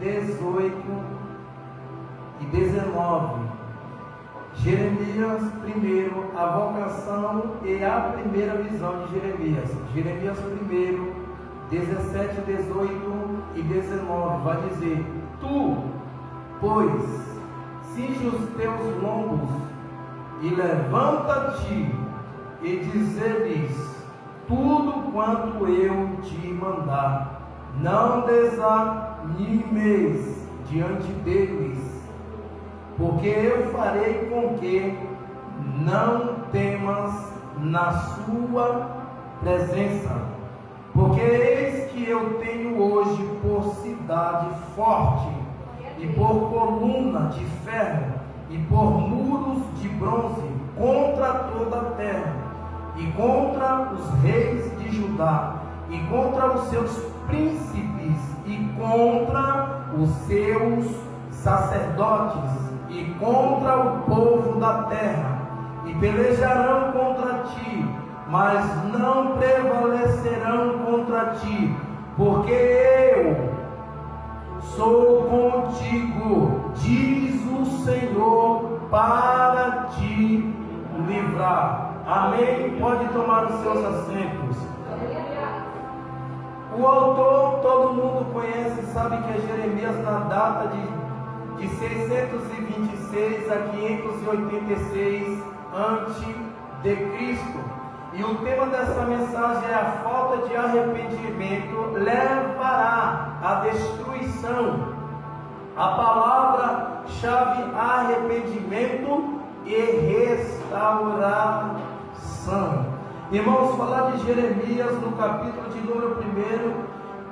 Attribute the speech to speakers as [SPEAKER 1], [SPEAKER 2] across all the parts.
[SPEAKER 1] 18 e 19. Jeremias primeiro, a vocação e a primeira visão de Jeremias. Jeremias primeiro, 17, 18 e 19, vai dizer: Tu, pois, cinge os teus lombos e levanta-te e dize-lhes tudo quanto eu te mandar. Não desanimeis diante deles, porque eu farei com que não temas na sua presença. Porque eis que eu tenho hoje por cidade forte, e por coluna de ferro, e por muros de bronze, contra toda a terra, e contra os reis de Judá, e contra os seus príncipes, e contra os seus sacerdotes, e contra o povo da terra, e pelejarão contra ti, mas não prevalecerão contra ti, porque eu sou contigo, diz o Senhor, para te livrar. Amém? Pode tomar os seus assentos. O autor todo mundo conhece, sabe que é Jeremias, na data de 626 a 586 a.C. E o tema dessa mensagem é: a falta de arrependimento levará à destruição. A palavra-chave: arrependimento e restauração. Irmãos, falar de Jeremias no capítulo de número 1,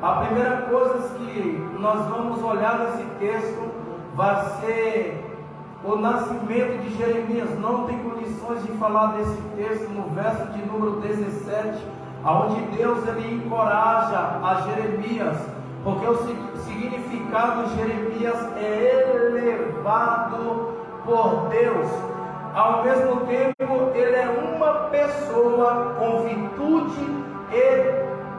[SPEAKER 1] a primeira coisa que nós vamos olhar nesse texto vai ser o nascimento de Jeremias. Não tem condições de falar desse texto no verso de número 17, onde Deus ele encoraja a Jeremias, porque o significado de Jeremias é elevado por Deus. Ao mesmo tempo, ele é uma pessoa com virtude e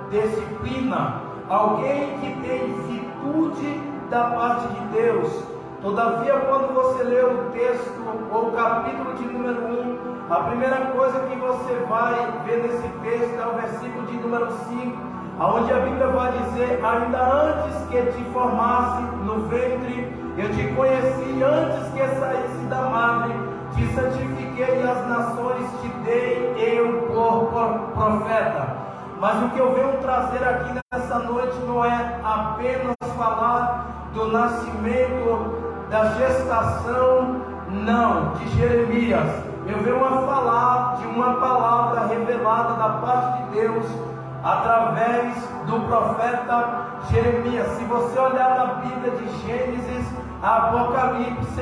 [SPEAKER 1] disciplina, alguém que tem virtude da parte de Deus. Todavia, quando você lê o texto, ou o capítulo de número 1, a primeira coisa que você vai ver nesse texto é o versículo de número 5, onde a Bíblia vai dizer: ainda antes que te formasse no ventre, eu te conheci, antes que saísse da madre, te santifiquei, e as nações te dei eu por profeta. Mas o que eu venho trazer aqui nessa noite não é apenas falar do nascimento, da gestação, não, de Jeremias. Eu venho a falar de uma palavra revelada da parte de Deus através do profeta Jeremias. Se você olhar na Bíblia de Gênesis a Apocalipse,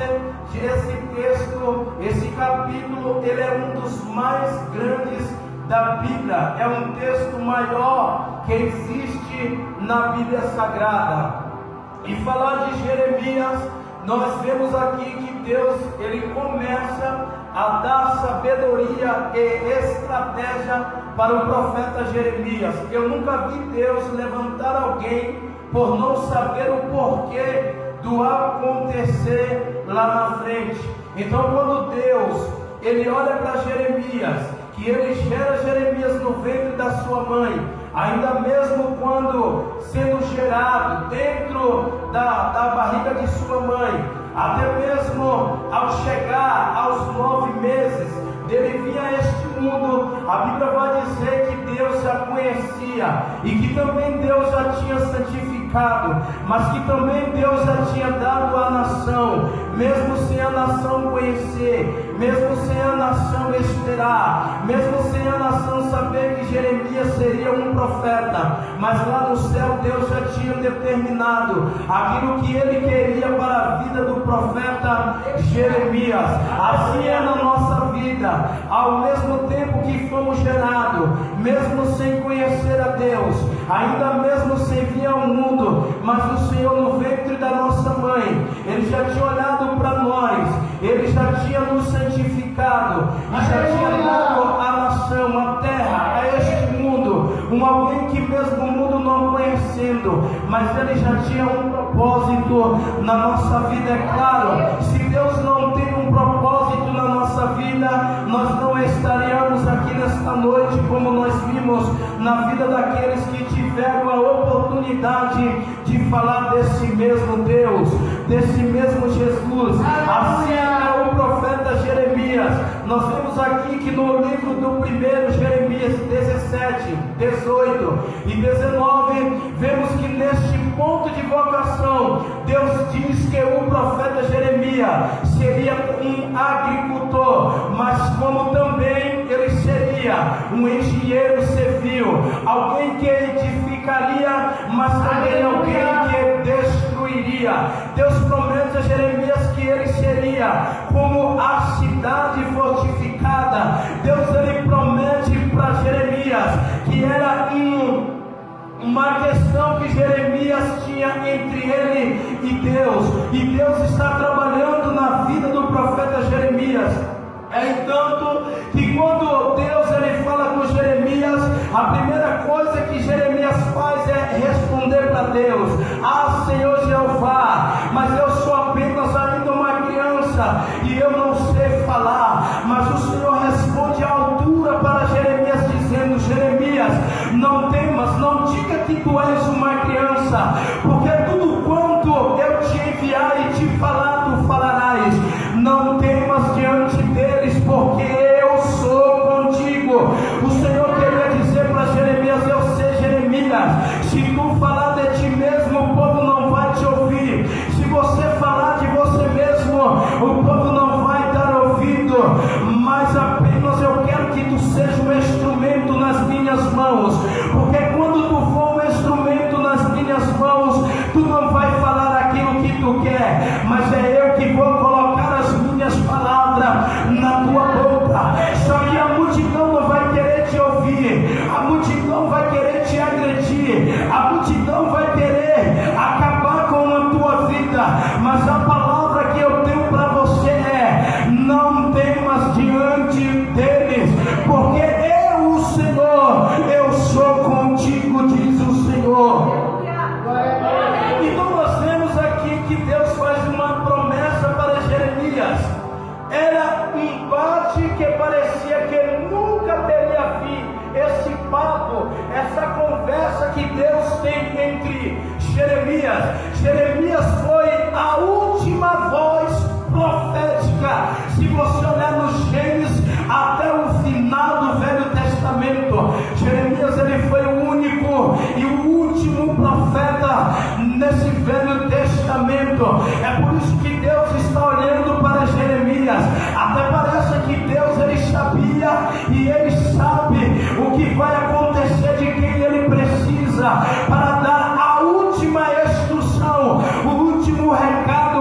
[SPEAKER 1] esse texto, esse capítulo, ele é um dos mais grandes da Bíblia. É um texto maior que existe na Bíblia Sagrada. E falar de Jeremias, nós vemos aqui que Deus ele começa a dar sabedoria e estratégia para o profeta Jeremias. Eu nunca vi Deus levantar alguém por não saber o porquê do acontecer lá na frente. Então, quando Deus ele olha para Jeremias, que ele gera Jeremias no ventre da sua mãe, ainda mesmo quando sendo gerado dentro da barriga de sua mãe, até mesmo ao chegar aos 9 meses dele vir a este mundo, a Bíblia vai dizer que Deus já conhecia, e que também Deus já tinha santificado, mas que também Deus já tinha dado à nação, mesmo sem a nação conhecer, mesmo sem a nação esperar, mesmo sem a nação saber que Jeremias seria um profeta, mas lá no céu Deus já tinha determinado aquilo que ele queria para a vida do profeta Jeremias. Assim é na nossa vida. Ao mesmo tempo que fomos gerados, mesmo sem conhecer a Deus, ainda mesmo sem vir ao mundo, mas o Senhor no ventre da nossa mãe, ele já tinha olhado para nós, ele já tinha nos santificado, e já tinha dado a nação, a terra, a este mundo, um alguém que mesmo o mundo não conhecia, conhecendo, mas Ele já tinha um propósito na nossa vida. É claro, se Deus não tem um propósito na nossa vida, nós não estaríamos aqui nesta noite, como nós vimos na vida daqueles que tiveram a oportunidade de falar desse mesmo Deus, desse mesmo Jesus. Assim é o profeta Jeremias. Nós vemos aqui que no livro do primeiro Jeremias 17, 18 e 19, vemos que neste ponto de vocação, Deus diz que o profeta Jeremias seria um agricultor, mas como também ele seria um engenheiro civil, alguém que edificaria, mas também alguém que destruiria. Deus promete a Jeremias que ele seria como a cidade fortificada. Deus ele promete para Jeremias que era uma questão que Jeremias tinha entre ele e Deus está trabalhando na vida do profeta Jeremias. É entanto que quando Deus ele fala com Jeremias, a primeira coisa que Jeremias faz é responder para Deus: ah, Senhor Jeová, mas eu sou apenas ainda uma criança e eu não sei falar. Mas o Senhor responde à altura para Jeremias, dizendo: Jeremias, não temas, não diga que tu és uma criança, porque tudo quanto eu te enviar e te falar, tu falarás. Não temas diante deles, porque eu sou contigo. O Senhor queria dizer para Jeremias: eu sei, Jeremias, se tu falar de ti mesmo, o povo não vai te ouvir. Se você falar de você mesmo, o povo não vai dar ouvido. Mas apenas eu quero que tu seja um instrumento nas minhas mãos, porque quando tu for um instrumento nas minhas mãos, tu não vai falar aquilo que tu quer, mas é eu que vou colocar as minhas palavras na tua boca. Só que a multidão não vai querer te ouvir, a multidão vai querer te agredir, a multidão vai querer acabar com a tua vida, mas a palavra que eu tenho para você é: não temas diante deles, porque eu, o Senhor, eu sou contigo, diz o Senhor. Então nós vemos aqui que Deus faz uma promessa para Jeremias. Era um embate que parecia que nunca teria fim. Esse papo, essa conversa que Deus tem entre Jeremias. Jeremias foi a última voz profética. Se você olhar nos Gênesis até o final do Velho Testamento, Jeremias ele foi o único e o último profeta nesse Velho Testamento. É por isso que Deus está olhando para Jeremias. Até parece que Deus ele sabia e ele sabe o que vai acontecer, de quem ele precisa para dar a última instrução, o último recado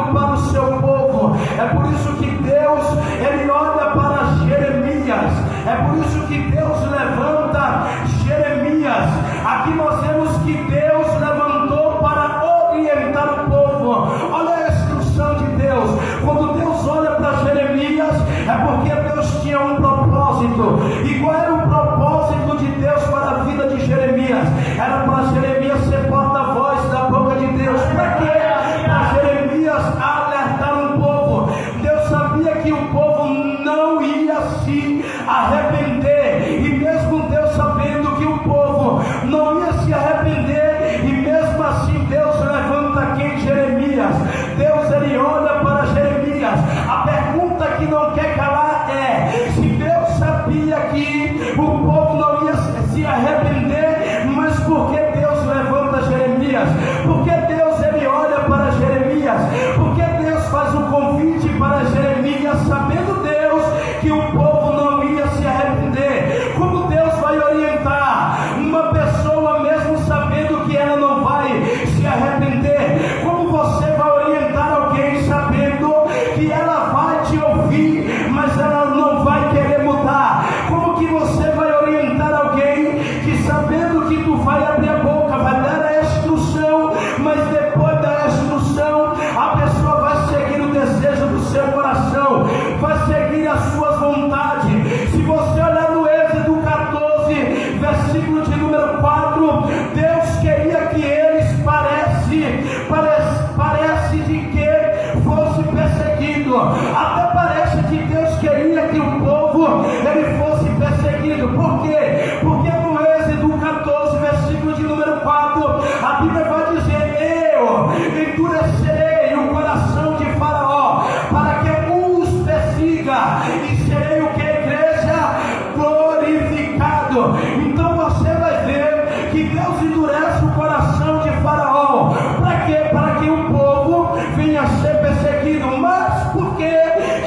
[SPEAKER 1] endurecerei o coração de Faraó, para que os persiga, e serei o que, igreja? Glorificado. Então você vai ver que Deus endurece o coração de Faraó. Para quê? Para que o povo venha a ser perseguido. Mas por que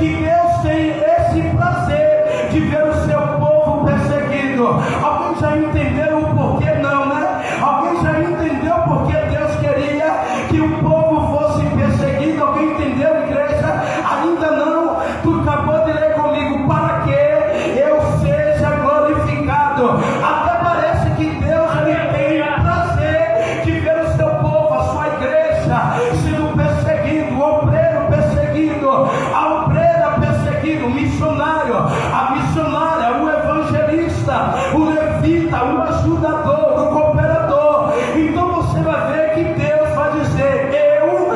[SPEAKER 1] Deus tem esse prazer de ver o seu povo perseguido? Alguém já entendeu o porquê? Não, né? Alguém já entendeu porque Deus queria que o povo fosse perseguido? Alguém entendeu, igreja? Ainda não? Tu acabou de ler comigo. Para que eu seja glorificado. Até parece que Deus ele tem prazer de ver o seu povo, a sua igreja sendo perseguido, o obreiro perseguido, a obreira perseguido, o missionário, a missionária, o evangelista, o levita, o ajudador, o cooperador. Então você vai ver que Deus vai dizer: eu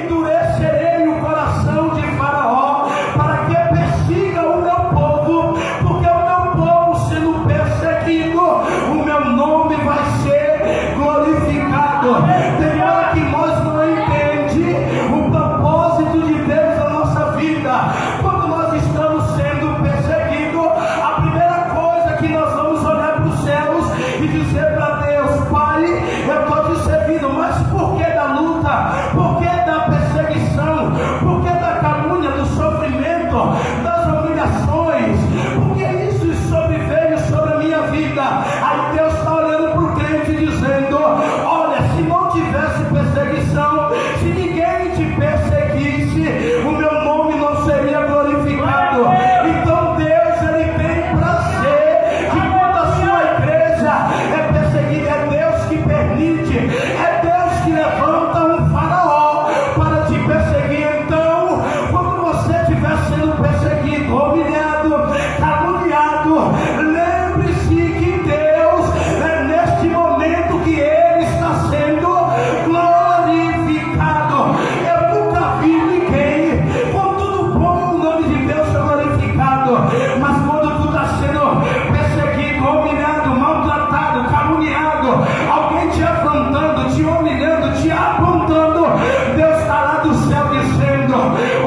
[SPEAKER 1] endurecerei o coração de Faraó, para que persiga o meu povo, porque o meu povo sendo perseguido, o meu nome vai ser glorificado. Tem hora que nós não entendemos o propósito de Deus na nossa vida. Quando nós estamos sendo perseguidos, a primeira coisa que nós vamos olhar para os céus e dizer para Deus: Pai, eu estou te servindo, mas por que da luta? Por que da perseguição? Por que da calúnia, do sofrimento, das humilhações? Por que isso sobreveio sobre a minha vida? Aí Deus está olhando para o crente dizendo: olha, se não tivesse perseguição, se ninguém te perseguisse, o meu nome não seria glorificado. Então Deus ele tem prazer que quando a sua igreja é perseguida, é Deus que permite, é Deus que levanta um Faraó para te perseguir. Então, quando você estiver sendo perseguido, humilhado, caluniado, lembre-se que Deus é neste momento que Ele está sendo glorificado. Eu nunca vi ninguém com tudo bom o nome de Deus ser glorificado, mas quando tu está sendo perseguido, humilhado, maltratado, caluniado, alguém te afrontando, te humilhando, te apontando, Deus está lá do céu dizendo: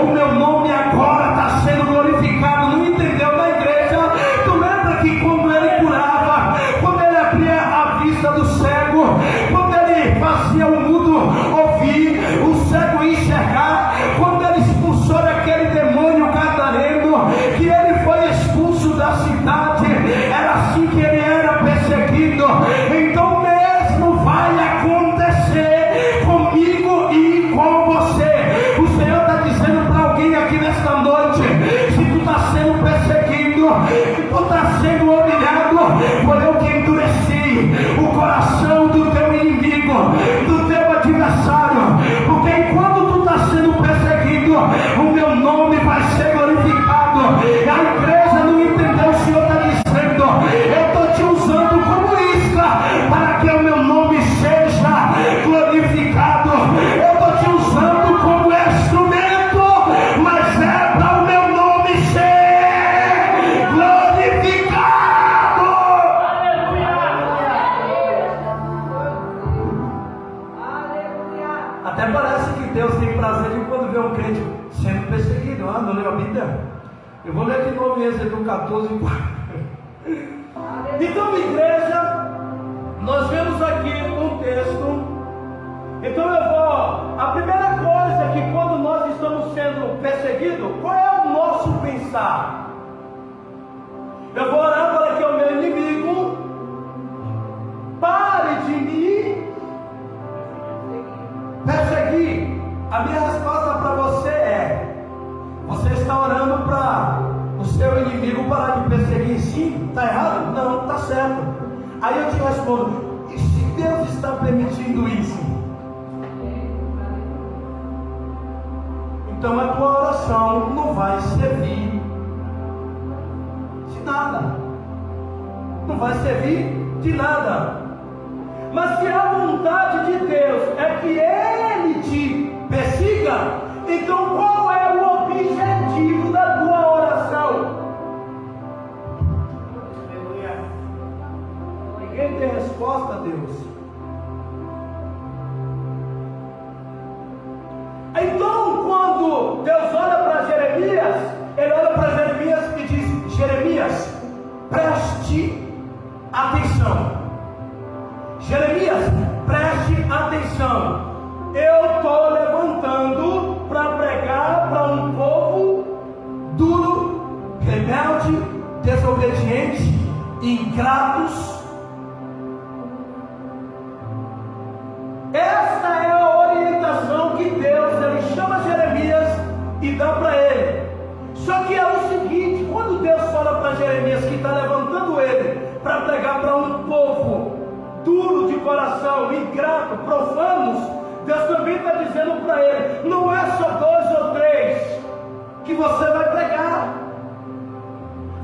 [SPEAKER 1] o meu nome agora está sendo glorificado. Não entendeu na igreja? Tu lembra que quando ele curava, quando ele abria a vista do cego, quando ele fazia o mudo ouvir, o cego enxergar, quando ele expulsou daquele demônio gadareno, que ele foi expulso da cidade, era assim que ele era perseguido. Então mesmo vai acontecer comigo e com você. O Senhor está dizendo para alguém aqui nesta noite: se tu está sendo perseguido, se tu está sendo humilhado, foi eu que endureci o coração do teu inimigo, do teu adversário, porque enquanto tu está sendo perseguido, o meu nome vai ser glorificado. E a igreja não entendeu. O Senhor está dizendo: eu estou te usando como isca para que o meu nome seja glorificado. Eu estou te usando como instrumento, mas é para o meu nome ser glorificado. Até parece que Deus tem prazer de quando vê um crente sendo perseguido. Não leu a Bíblia? Eu vou ler de novo em Êxodo 14:4. Então, igreja, nós vemos aqui um texto. Então a primeira coisa é que quando nós estamos sendo perseguidos, qual é o nosso pensar? Eu vou orar para que o meu inimigo pare de me perseguir. A minha resposta para você é: você está orando para o seu inimigo parar de perseguir? Sim? Está errado? Não, está certo. Aí eu te respondo: e se Deus está permitindo isso? Então a tua oração não vai servir de nada. Não vai servir de nada. Mas se a vontade de Deus é que Ele te persiga, então qual é o objetivo da tua oração? Ninguém tem resposta a Deus. desobedientes e ingratos. Esta é a orientação que Deus ele chama Jeremias e dá para ele. Só que é o seguinte: quando Deus fala para Jeremias que está levantando ele para pregar para um povo duro de coração, ingrato, profanos, Deus também está dizendo para ele: não é só 2 ou 3 que você vai pregar,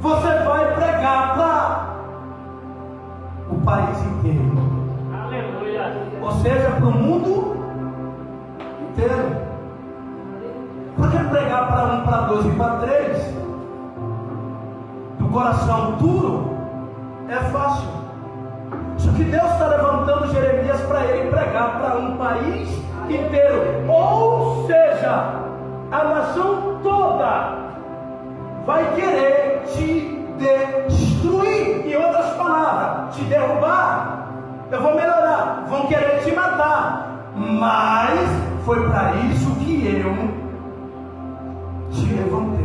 [SPEAKER 1] você vai pregar para o país inteiro. Aleluia. Ou seja, para o mundo inteiro. Porque pregar para 1, para 2 e para 3 do coração duro é fácil. Só que Deus está levantando Jeremias para ele pregar para um país inteiro. Ou seja, a nação toda vai querer te destruir. Em outras palavras, te derrubar. Eu vou melhorar, vão querer te matar. Mas foi para isso que eu te levantei.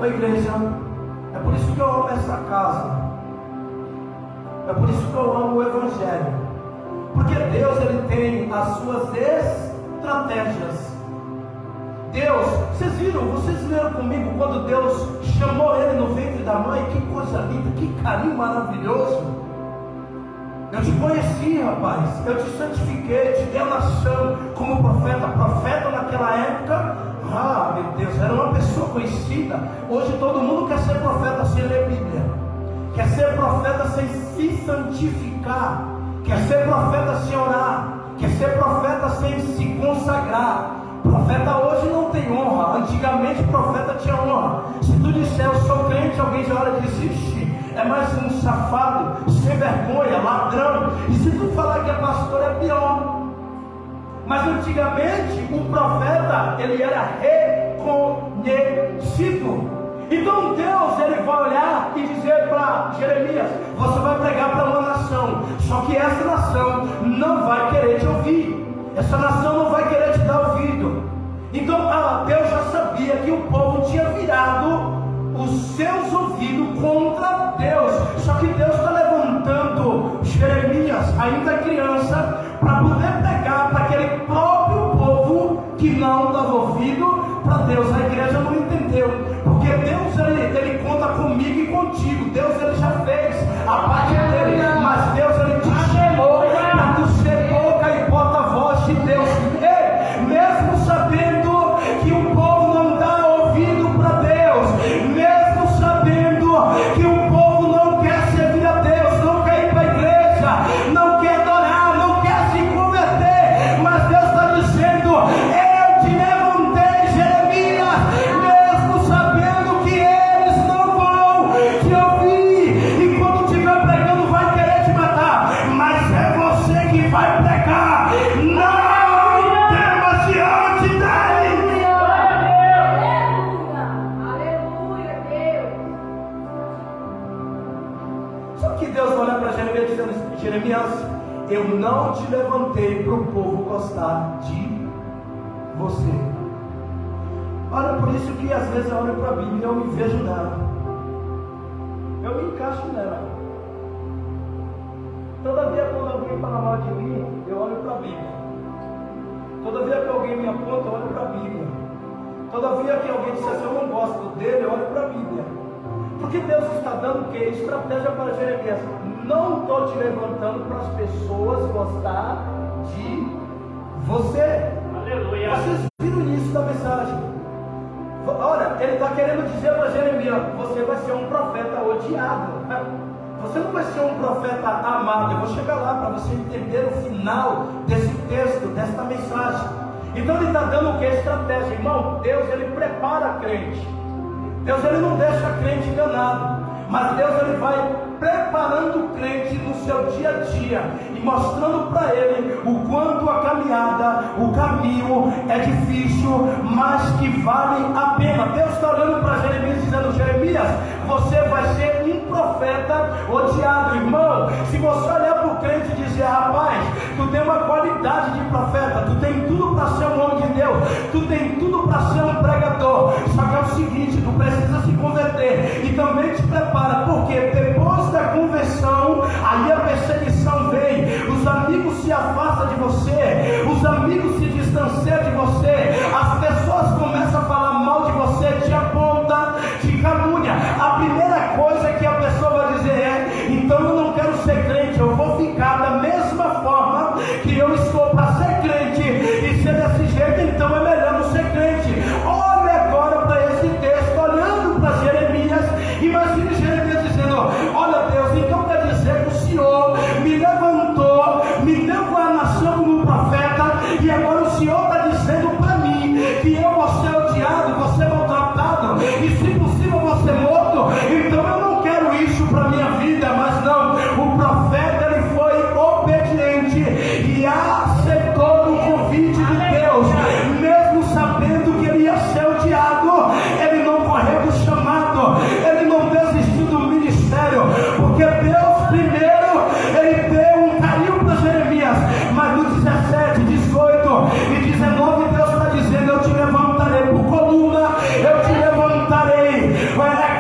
[SPEAKER 1] Oi, igreja, é por isso que eu amo essa casa. É por isso que eu amo o Evangelho. Porque Deus ele tem as suas estratégias. Deus, vocês leram comigo quando Deus chamou ele no ventre da mãe? Que coisa linda, que carinho maravilhoso. Eu te conheci, rapaz, eu te santifiquei, te dei a nação como profeta naquela época. Ah, meu Deus, era uma pessoa conhecida. Hoje todo mundo quer ser profeta sem ler Bíblia, quer ser profeta sem se santificar, quer ser profeta sem orar, quer ser profeta sem se consagrar. Profeta hoje não tem honra. Antigamente profeta tinha honra. Se tu disser eu sou crente, alguém já olha e diz: ixi, é mais um safado, sem vergonha, ladrão. E se tu falar que é pastor, é pior. Mas antigamente o profeta ele era reconhecido. Então Deus ele vai olhar e dizer para Jeremias: você vai pregar para uma nação, só que essa nação não vai querer te ouvir. Essa nação não vai querer te dar ouvido. Então Deus já sabia que o povo tinha virado os seus ouvidos contra Deus. Só que Deus está levantando Jeremias, ainda criança, para poder pregar para aquele próprio povo que não dava ouvido para Deus. A igreja não entendeu, porque Deus ele conta comigo e contigo. Deus ele já fez a parte dele, mas Deus ele te chamou para tu ser boca e porta-voz de Deus. Ei, mesmo sabendo que o povo não dá ouvido para Deus, mesmo sabendo que o povo não quer servir a Deus, não quer ir para a igreja, não quer adorar, não quer se converter, mas Deus está dizendo: eu te levantei, Jeremias, mesmo sabendo que eles não vão te ouvir, e quando estiver pregando vai querer te matar, mas é você que vai pregar. Não temas diante dele.
[SPEAKER 2] Aleluia, Deus.
[SPEAKER 1] Só que Deus olha para Jeremias dizendo: Jeremias, eu não te levantei para o povo gostar de você. Olha, por isso que às vezes eu olho para a Bíblia e eu me vejo nela, eu me encaixo nela. Todavia, quando alguém fala mal de mim, eu olho para a Bíblia. Todavia que alguém me aponta, eu olho para a Bíblia. Todavia que alguém disser assim: eu não gosto dele, eu olho para a Bíblia. Porque Deus está dando o quê? Estratégia para Jeremias. Não estou te levantando para as pessoas gostar de você. Aleluia. Vocês viram o início da mensagem? Olha, ele está querendo dizer para Jeremias: você vai ser um profeta odiado. Você não vai ser um profeta amado. Eu vou chegar lá para você entender o final desse texto, desta mensagem. Então ele está dando o que? Estratégia. Irmão, Deus ele prepara a crente. Deus ele não deixa a crente enganado, mas Deus ele vai preparando o crente no seu dia a dia e mostrando para ele o quanto a caminhada, o caminho é difícil, mas que vale a pena. Deus está olhando para Jeremias dizendo: Jeremias, você vai ser um profeta odiado. Irmão, se você olhar para o crente e dizer: rapaz, tu tem uma qualidade de profeta, tu tem tudo para ser um homem de Deus, tu tem tudo para ser um pregador, só que é o seguinte, tu precisa se converter. você, os amigos se distanciam de você, as pessoas começam a falar mal de você, te aponta, te calúnia. A primeira coisa que a pessoa vai dizer é: então eu não quero ser crente, eu vou ficar da mesma forma que eu estou para ser crente, e ser desse jeito, então é melhor não ser crente. Olha agora para esse texto, olhando para Jeremias, imagine Jeremias dizendo: olha Deus, então quer dizer que o Senhor me levantou, me deu a nação como profeta, e agora o Senhor está dizendo para mim que eu vou ser odiado, vou ser maltratado, e se possível vou ser morto. Então eu não quero isso para minha vida. Mas não, o profeta ele foi obediente e aceitou o convite de Deus, mesmo sabendo que ele ia ser odiado. Ele não correu do chamado, ele não desistiu do ministério, porque Deus primeiro ele deu um carinho para Jeremias. Mas no 17, 18 e 19 Deus está dizendo: eu te levantarei por coluna, eu te levantarei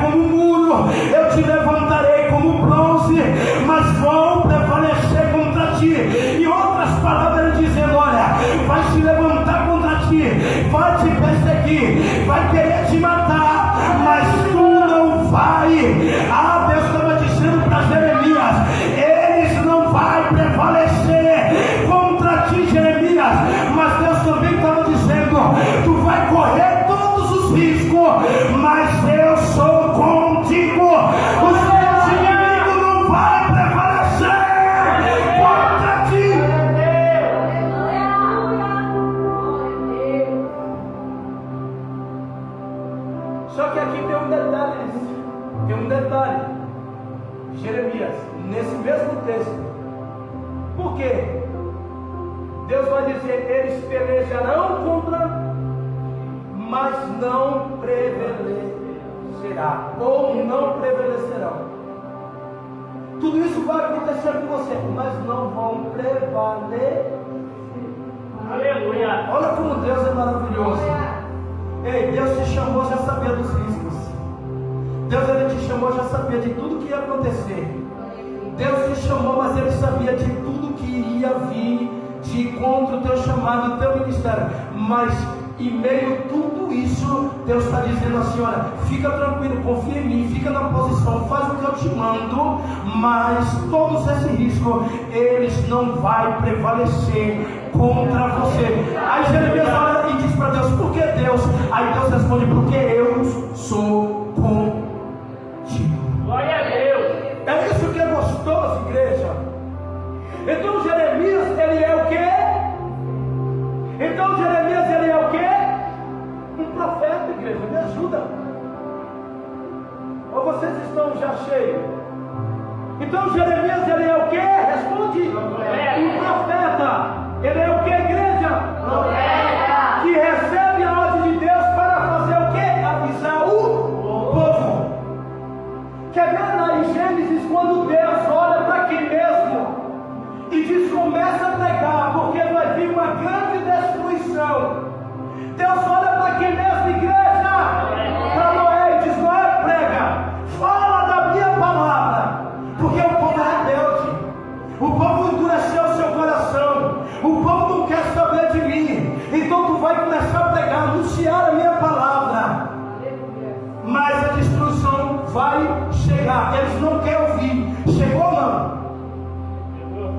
[SPEAKER 1] como muro, eu te levantarei como bronze, mas vão prevalecer contra ti. Em outras palavras, ele dizendo: olha, vai se levantar contra ti, vai te perseguir, vai querer te matar, mas tu não vai. Deus estava dizendo para Jeremias: eles não vão prevalecer contra ti, Jeremias. Mas Deus também estava dizendo: tu vai correr todos os riscos, mas eu sou contigo. Os teus inimigos não vão prevalecer contra ti. Só que aqui tem um detalhe, Jeremias, nesse mesmo texto. Por quê? Deus vai dizer: eles pelejarão contra, mas não prevalecerá, ou não prevalecerão. Tudo isso vai acontecer com você, mas não vão prevalecer.
[SPEAKER 3] Aleluia.
[SPEAKER 1] Olha como Deus é maravilhoso. Ei, Deus te chamou, já sabia dos riscos. Deus ele te chamou, já sabia de tudo que ia acontecer. Deus te chamou, mas ele sabia de tudo que ia vir de encontro ao teu chamado, ao teu ministério. Mas em meio a tudo isso, Deus está dizendo assim: olha, fica tranquilo, confia em mim, fica na posição, faz o que eu te mando, mas todos esses riscos, eles não vão prevalecer contra você. Aí Jeremias olha e diz para Deus: por que Deus? Aí Deus responde: porque eu sou contigo.
[SPEAKER 3] Glória a Deus.
[SPEAKER 1] É isso que é gostoso, igreja. Então Jeremias, ele é o quê? Então Jeremias, ele é o quê? Um profeta, igreja. Me ajuda. Ou vocês estão já cheios? Então Jeremias, ele é o quê? Responde. Um profeta. Ele é o quê, igreja?
[SPEAKER 2] Profeta.
[SPEAKER 1] Que recebe a ordem de Deus para fazer o quê? Avisar o povo. Quer ver lá em Gênesis, quando Deus olha para aqui mesmo e diz: começa a pregar, porque vai vir uma grande destruição. Deus olha para aqui mesmo, igreja, para Noé, e diz: Noé, prega, fala da minha palavra, porque o povo é rebelde, o povo endureceu o seu coração, o povo não quer saber de mim. Então tu vai começar a pregar, anunciar a minha palavra, mas a destruição vai chegar. Eles não querem ouvir. Chegou ou não?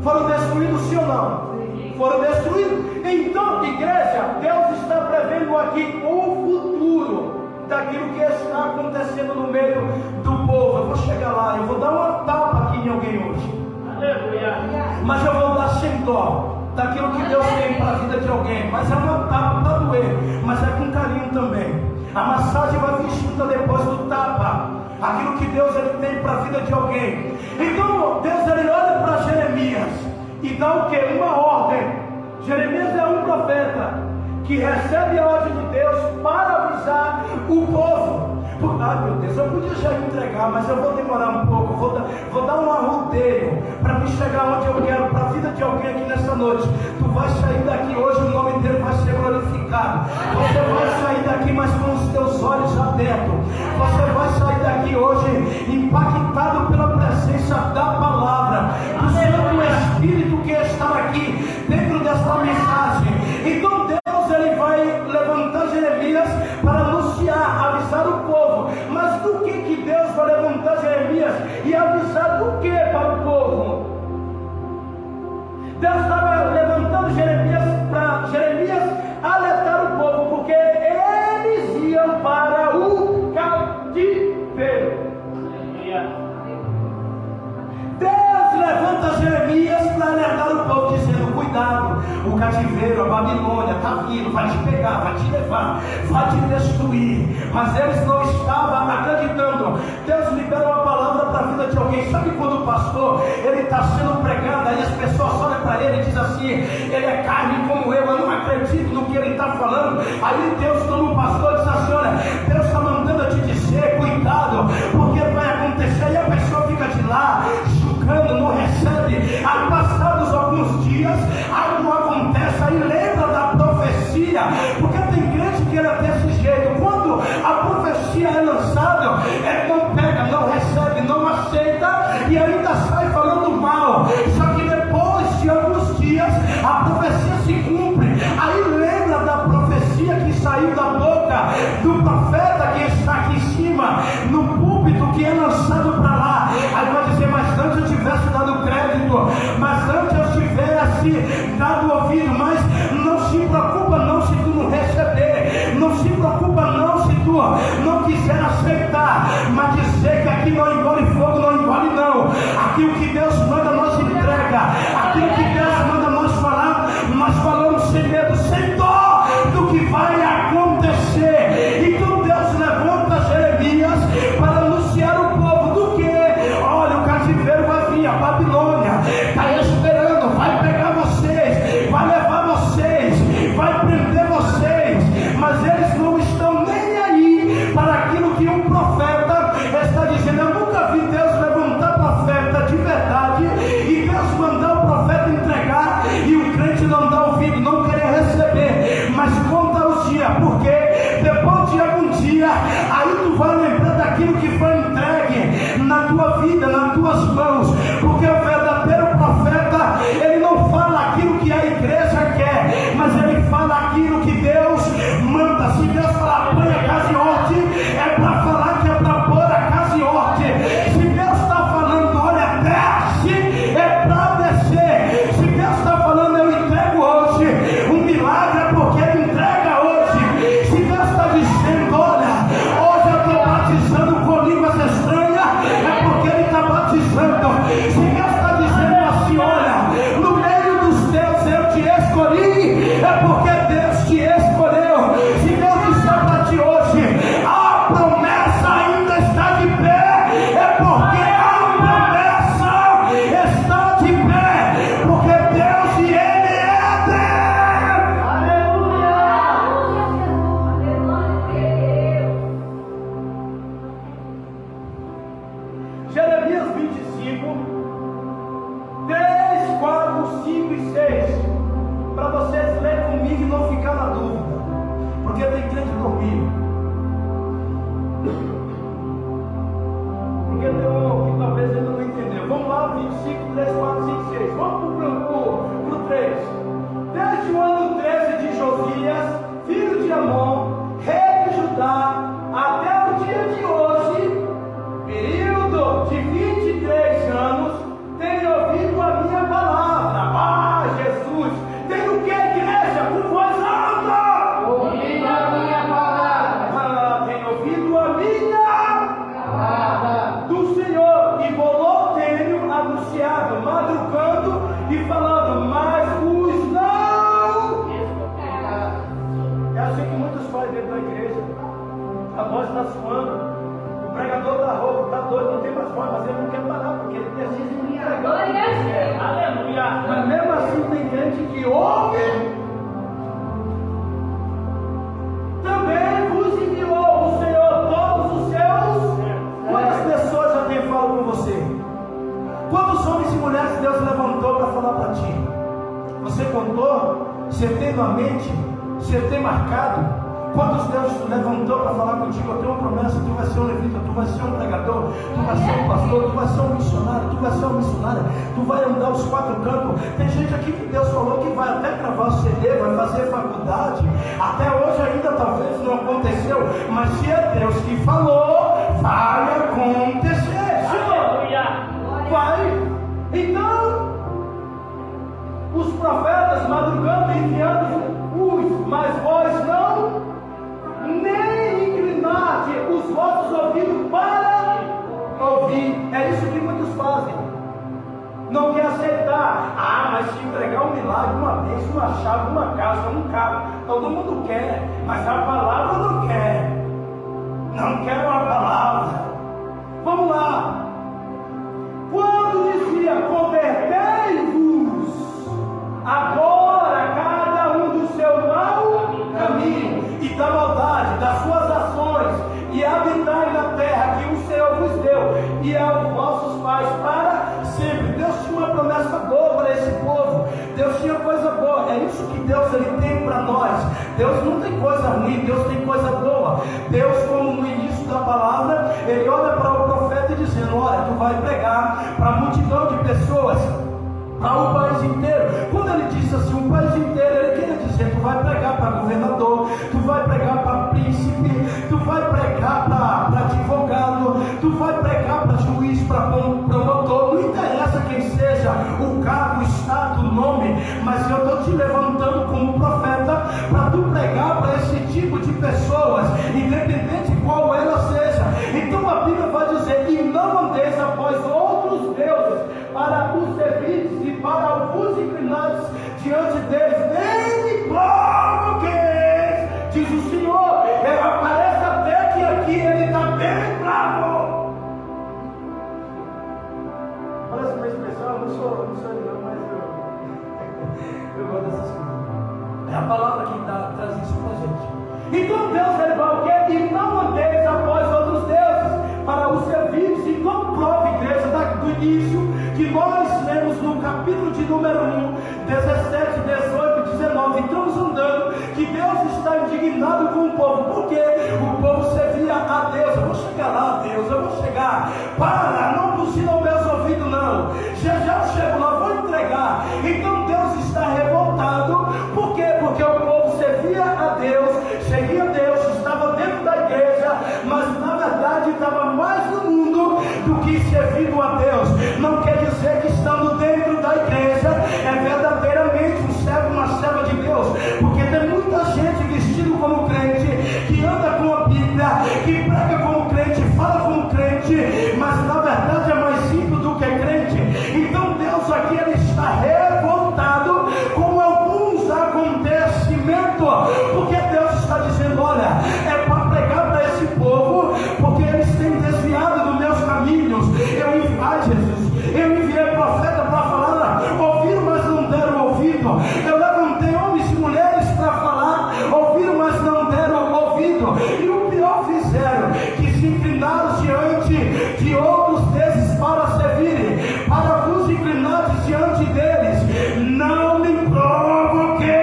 [SPEAKER 1] Foram destruídos, sim ou não? Foram destruídos. Então, igreja, Deus está prevendo aqui o futuro daquilo que está acontecendo no meio do povo. Eu vou chegar lá, eu vou dar uma tapa aqui em alguém hoje.
[SPEAKER 3] Aleluia.
[SPEAKER 1] Mas eu vou dar sem dó daquilo que Deus tem para a vida de alguém. Mas é uma tapa para doer, mas é com carinho também. A massagem vai vir junto depois do tapa. Aquilo que Deus ele tem para a vida de alguém. Então Deus ele olha para Jeremias e dá o que? Uma ordem. Jeremias é um profeta que recebe a ordem de Deus para avisar o povo. Ai meu Deus, eu podia já entregar, mas eu vou demorar um pouco, vou dar um arrodeio para me chegar onde eu quero, para a vida de alguém aqui nessa noite. Tu vai sair daqui hoje, o nome dele vai ser glorificado. Você vai sair daqui, mas com os teus olhos abertos. Você vai sair daqui hoje impactado pela presença da palavra, do Santo Espírito que está aqui dentro dessa cativeiro, a Babilônia está vindo, vai te pegar, vai te levar, vai te destruir. Mas eles não estavam acreditando. Deus libera uma palavra para a vida de alguém. Sabe quando o pastor ele está sendo pregado, aí as pessoas olham para ele e dizem assim: ele é carne como eu não acredito no que ele está falando. Aí Deus, como o pastor, diz assim: olha, Deus está mandando eu te dizer, cuidado, porque vai acontecer. E a pessoa fica de lá, julgando, não recebe. Aí passados alguns dias, algo acontece, aí lembra da profecia, porque tem crente que era desse jeito. Quando a profecia é lançada, não pega, não recebe, não aceita e ainda sai falando mal. Só que depois de alguns dias a profecia se cumpre, aí lembra da profecia que saiu da boca do profeta que está aqui em cima no púlpito, que é lançado para lá. Aí vai dizer: mas antes eu tivesse dado crédito, mas antes eu tivesse dado ouvido. Mas não se preocupa não se tu não receber, não se preocupa não se tu não quiser aceitar, mas dizer que aqui não engole fogo, não engole não. Aquilo que Deus manda nós entrega, aquilo que Deus manda nós falar, nós falamos sem medo, sem dó do que vai acontecer. Então Deus levanta Jeremias para anunciar o povo do que? Olha, o cativeiro vai vir, a Babilônia está esperando, vai pegar vocês, vai levar vocês, vai prender vocês. Mas eles não estão nem aí para aquilo que um profeta está dizendo. Eu nunca vi Deus levantar profeta de verdade e Deus mandar o profeta entregar e o crente não dar ouvido, não querer receber. Mas conta os dias, porque depois de algum dia, aí tu vai lembrar daquilo que foi entregue na tua vida, nas tuas mãos. Porque o verdadeiro profeta, ele não fala aquilo que a igreja quer, mas ele fala aquilo que Deus manda. Se Deus falar põe a casa em ordem, é para falar que é para pôr a casa em ordem. Se Deus está falando olha, desce, é para descer. Se Deus está falando eu entrego hoje um milagre, é porque ele entrega hoje. Se Deus está dizendo olha, hoje eu estou batizando com línguas estranhas, é porque ele está batizando. Se Deus está dizendo assim: olha, no meio dos teus eu te escolhi, é porque Deus te escolheu. Se Deus disser para ti hoje a promessa ainda está de pé, é porque a promessa está de pé, porque Deus e Ele é Deus.
[SPEAKER 2] Aleluia.
[SPEAKER 1] Jeremias 25, 3, 4, 5 e 6, para vocês lerem comigo e não ficar na dúvida, porque tem crente dormindo. Porque tem um que talvez ainda não entendeu. Vamos lá, 25, 3, 4, 5, 6. Vamos para o 3. Desde o ano 13 de Josias, filho de Amon, rei de Judá, até o dia de hoje, período de 23 anos, tenho ouvido a minha palavra. Ah, Jesus! Tem o que, igreja? Com voz alta!
[SPEAKER 2] Ouvindo a minha palavra.
[SPEAKER 1] Ah, tenho ouvido a minha
[SPEAKER 2] Palavra.
[SPEAKER 1] do Senhor, e volou tenho anunciado, madrugando e falando, mas os não. É assim que muitos fazem dentro da igreja. A voz está suando, o pregador está rouco, está doido, não tem mais voz, mas ele não quer parar, porque ele precisa entregar.
[SPEAKER 3] Aleluia.
[SPEAKER 1] Mas mesmo assim tem gente que ouve. Também vos enviou o Senhor todos os seus. Quantas pessoas já tem falado com você? Quantos homens e mulheres Deus levantou para falar para ti? Você contou? Você tem na mente? Você tem marcado? Quantos Deus levantou para falar contigo? Eu tenho uma promessa: tu vai ser um levita, tu vai ser um pregador, tu vai ser um pastor, tu vai ser um missionário, tu vai ser uma missionária, tu vai andar os 4 campos. Tem gente aqui que Deus falou que vai até gravar CD, vai fazer faculdade. Até hoje ainda talvez não aconteceu, mas se é Deus que falou, vai acontecer.
[SPEAKER 3] Aleluia.
[SPEAKER 1] Vai. Então, os profetas madrugando e enviando mas vós não, nem inclinate os vossos ouvidos para ouvir. É isso que muitos fazem. Não quer aceitar. Ah, mas se entregar um milagre, uma bênção, uma chave, uma casa, um carro. Todo mundo quer, mas a palavra não quer. Não quero a palavra. Vamos lá. Quando dizia: convertei-vos agora cada um do seu mau caminho e da maldade das suas ações, e habitai na terra que o Senhor vos deu e aos vossos pais para sempre. Deus tinha uma promessa boa para esse povo. Deus tinha coisa boa. É isso que Deus ele tem para nós. Deus não tem coisa ruim, Deus tem coisa boa. Deus, como no início da palavra, ele olha para o profeta dizendo: olha, tu vai pregar para a multidão de pessoas, para o país inteiro. Quando ele disse assim, o país inteiro, ele queria dizer: tu vai pregar para governador, tu vai pregar para príncipe, tu vai pregar para advogado, tu vai pregar para juiz, para promotor. Não interessa quem seja o cargo, o status, o nome, mas eu estou te levantando como profeta para tu pregar para esse tipo de pessoas, independente de qual ela seja. Então a Bíblia vai dizer: e não andeis após outros deuses para os servir e para vos inclinares diante deles, nem me provoqueis, diz o Senhor. Parece até que aqui ele está bem bravo. Parece uma expressão: eu não sou ele não, mas eu gosto dessas coisas. É a palavra que traz isso para a gente. Então Deus ele vai o quê? E não andeis após outros deuses para os serviços. Então prova, igreja, do início, que nós lemos no capítulo de número 1, 17, 18, 19, estamos andando, que Deus está indignado com o povo, porque o povo servia a Deus. Eu vou chegar lá, Deus, eu vou chegar. Para, não buzina os meus ouvidos, não. Já eu chego lá, vou entregar. Então Deus está revoltado. Por quê? Porque o povo servia a Deus, seguia a Deus, estava dentro da igreja, mas na verdade estava mais no mundo do que servindo a Deus. Não quer dizer que estando dentro da igreja é verdadeiramente um servo, uma serva de Deus, porque tem muita gente vestido como crente, que anda com a Bíblia, que prega como crente, fala como crente, mas na verdade é mais simples do que crente. Então Deus aqui ele está revoltado com alguns acontecimentos, porque Deus está dizendo: olha, é para pregar para esse povo, porque eles têm desviado dos meus caminhos. Eu enviei profeta para falar, ouviram, mas não deram ouvido. Eu levantei homens e mulheres para falar, ouviram, mas não deram ouvido. E o pior fizeram, que se inclinaram diante de outros desses para servirem, para vos inclinar diante deles. Não me provoqueis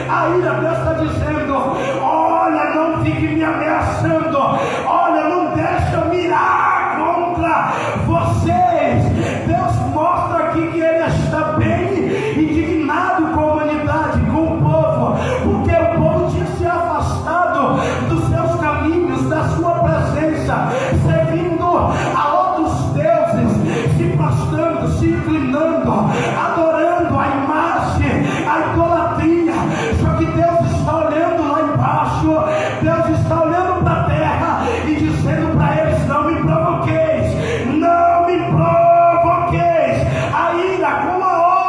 [SPEAKER 1] a ira. Deus está dizendo: olha, não fique me ameaçando, olha, não deixa eu mirar contra vocês. Deus mostra aqui que ele está bem indignado com a humanidade, com o povo, porque o povo tinha se afastado dos seus caminhos, da sua presença, servindo a outros deuses, se prostrando, se inclinando, adorando a imagem, a idolatria. Só que Deus está olhando lá embaixo, Deus está olhando para a terra e dizendo para eles: não me provoqueis, não me provoqueis a ira com a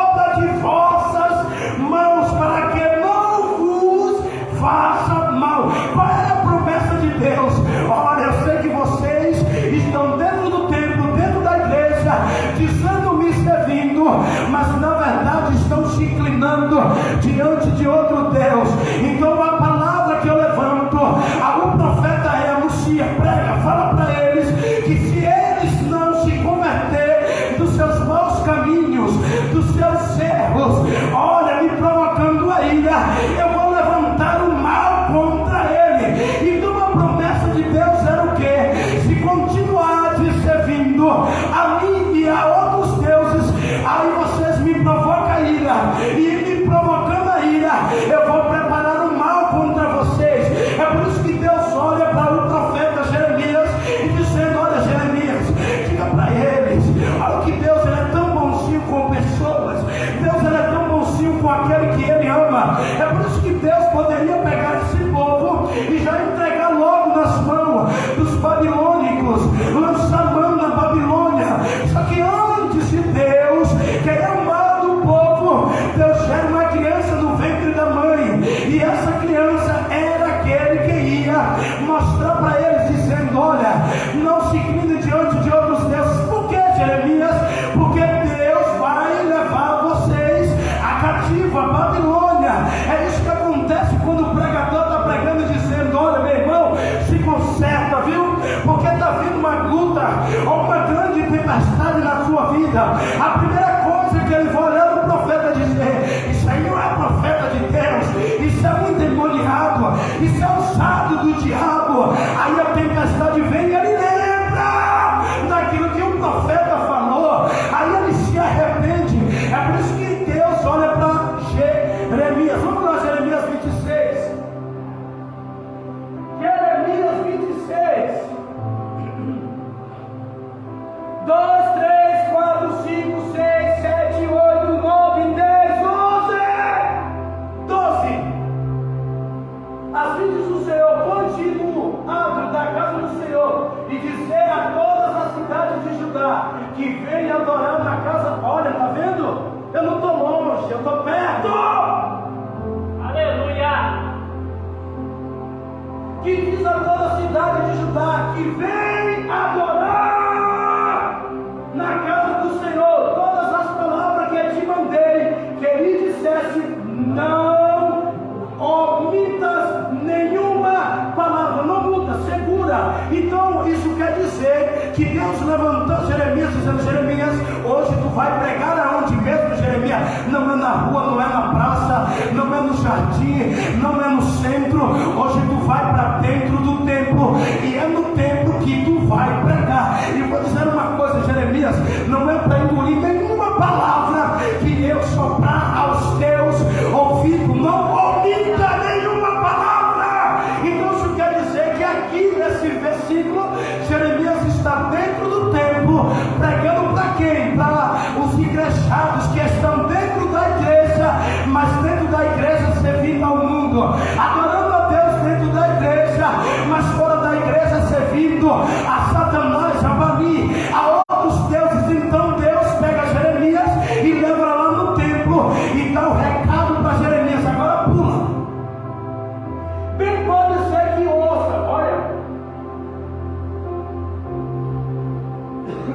[SPEAKER 1] obra de vossas mãos, para que não vos faça mal. Qual é a promessa de Deus? Olha, eu sei que vocês estão dentro do templo, dentro da igreja, dizendo me servindo, mas na verdade estão se inclinando diante de outro Deus. Então a palavra que eu levanto, o profeta anuncia, prega, fala para eles que se eles não se converter dos seus maus caminhos, dos seus servos, olha, me provocando a ira, eu vou levantar o mal contra ele. Então a promessa de Deus era o quê? Se continuar servindo a mim e a outros deuses, aí vocês me provocam a ira, e me provocando a ira, eu vou preparar o mal contra vocês. É por isso que Deus olha para o profeta Jeremias e dizendo: olha, Jeremias, diga para eles, olha que Deus ele é tão bonzinho com pessoas, Deus ele é tão bonzinho com aquele que ele ama. É por isso que Deus poderia pegar esse povo e já entregar logo nas mãos dos babilônicos, lançar mão na Babilônia. Só que antes de Deus querer o mal do povo, essa criança era aquele que ia mostrar para eles, dizendo: olha, não se incline diante de outros deuses. Por que, Jeremias? Porque Deus vai levar vocês a cativo, a Babilônia. É isso que acontece quando o pregador está pregando e dizendo: olha, meu irmão, se conserta, viu? Porque está vindo uma luta ou uma grande tempestade na sua vida. A primeira coisa que ele vai olhar o profeta e dizer: isso aí não é profeta de Deus, isso é um endemoniado, isso é usado do diabo. Aí a tempestade vem e ele lembra daquilo que o profeta falou, aí ele se arrepende. É por isso que Deus olha para Jeremias. Vamos lá, Jeremias 26. Jeremias 26. 2, 3, 4, 5, 6, 7, 8, 9, 10, 11. 12. Assim diz o Senhor: ponte no átrio da casa do Senhor e dizer a todas as cidades de Judá que venham adorar na casa. Olha, está vendo? Eu não estou longe, eu estou perto.
[SPEAKER 3] Aleluia.
[SPEAKER 1] Que diz a toda a cidade de Judá que vem adorar na casa do Senhor todas as palavras que eu te mandei, que ele dissesse: não omitas nenhuma palavra, não muda, segura. Então isso quer dizer que Deus levantou Jeremias dizendo: Jeremias, hoje tu vai pregar aonde mesmo, Jeremias? Não é na rua, não é na praça, não é no jardim, não é no centro. Hoje tu vai para dentro do templo, e é no templo que tu vai pregar. E vou dizer uma coisa, Jeremias, não é para engolir nenhuma palavra que eu soprar aos teus ouvidos, não omita nenhuma palavra. Então isso quer dizer que aqui nesse versículo, Jeremias está dentro do templo, pregando para quem? Para os igrejados que estão dentro da igreja, mas dentro da igreja servindo ao mundo, adorando a Deus dentro da igreja, mas fora da igreja servindo a Satanás, a Bali, a outros deuses. Então Deus pega Jeremias e leva lá no templo e dá o recado para Jeremias. Agora pula. Bem pode ser que ouça, olha.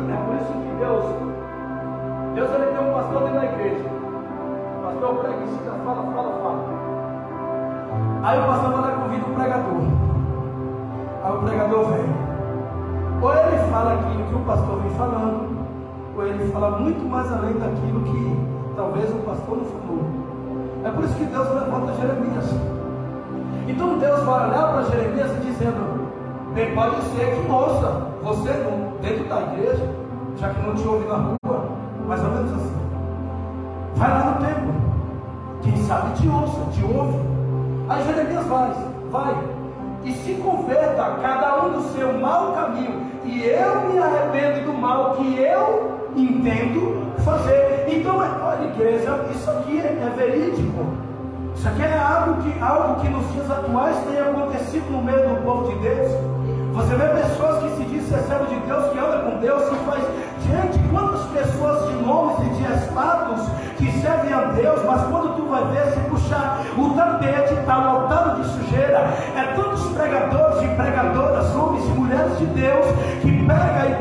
[SPEAKER 1] É por isso que Deus ele tem um pastor dentro da igreja. O pastor prega, ensina, fala. Aí o pastor vai lá e convida o pregador. Aí o pregador vem. Ou ele fala aquilo que o pastor vem falando, ou ele fala muito mais além daquilo que talvez o pastor não falou. É por isso que Deus levanta Jeremias. Então Deus vai olhar para Jeremias e dizendo: bem, pode ser que ouça você dentro da igreja, já que não te ouve na rua, mais ou menos assim. Vai lá no templo, quem sabe te ouça, te ouve. Aí Jeremias vai e se converta cada um do seu mau caminho, e eu me arrependo do mal que eu entendo fazer. Então, olha, igreja, isso aqui é verídico. Isso aqui é algo que nos dias atuais tem acontecido no meio do povo de Deus. Você vê pessoas que se diz ser servo de Deus, que anda com Deus, que faz diante quantas pessoas de nomes e de status que servem a Deus, mas quando tu vai ver, se puxar o tapete, está lotado de sujeira. É tantos pregadores e pregadoras, homens e mulheres de Deus, que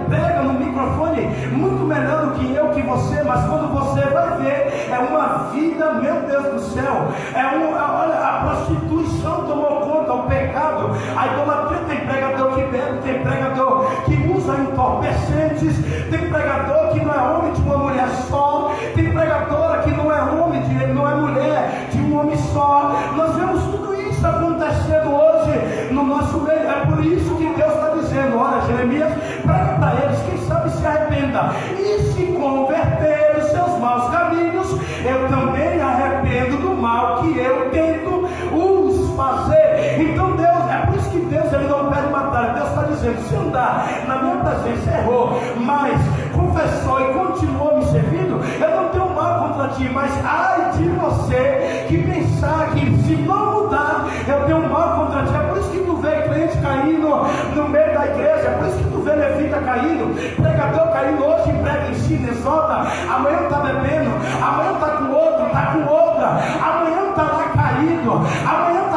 [SPEAKER 1] pega no microfone muito melhor do que eu, que você, mas quando você vai ver, é uma vida, meu Deus do céu, olha, a prostituição tomou conta, o pecado, a idolatria. Tem pregador que bebe, tem pregador que usa entorpecentes, tem pregador que não é homem de uma mulher só, tem pregadora que não é homem, não é mulher de um homem só. Nós vemos tudo isso acontecendo hoje no nosso meio. É por isso que Deus está dizendo: olha, Jeremias, prega para eles, quem sabe se arrependa e se converter os seus maus caminhos, eu também arrependo do mal que eu tento os fazer. Então Deus, é por isso que Deus ele não pede batalha. Deus está dizendo: se andar na minha presença, errou, mas confessou e continuou me servindo, eu não tenho mal contra ti. Mas ai de você que pensar que se não mudar, eu tenho mal contra ti. É por isso que tu vê crente caindo no meio da igreja, é por isso que tu vê levita caindo, pregador caindo. Hoje prega, ensina, exorta, amanhã está bebendo, amanhã está com outro, está com outra, amanhã está lá caído, amanhã está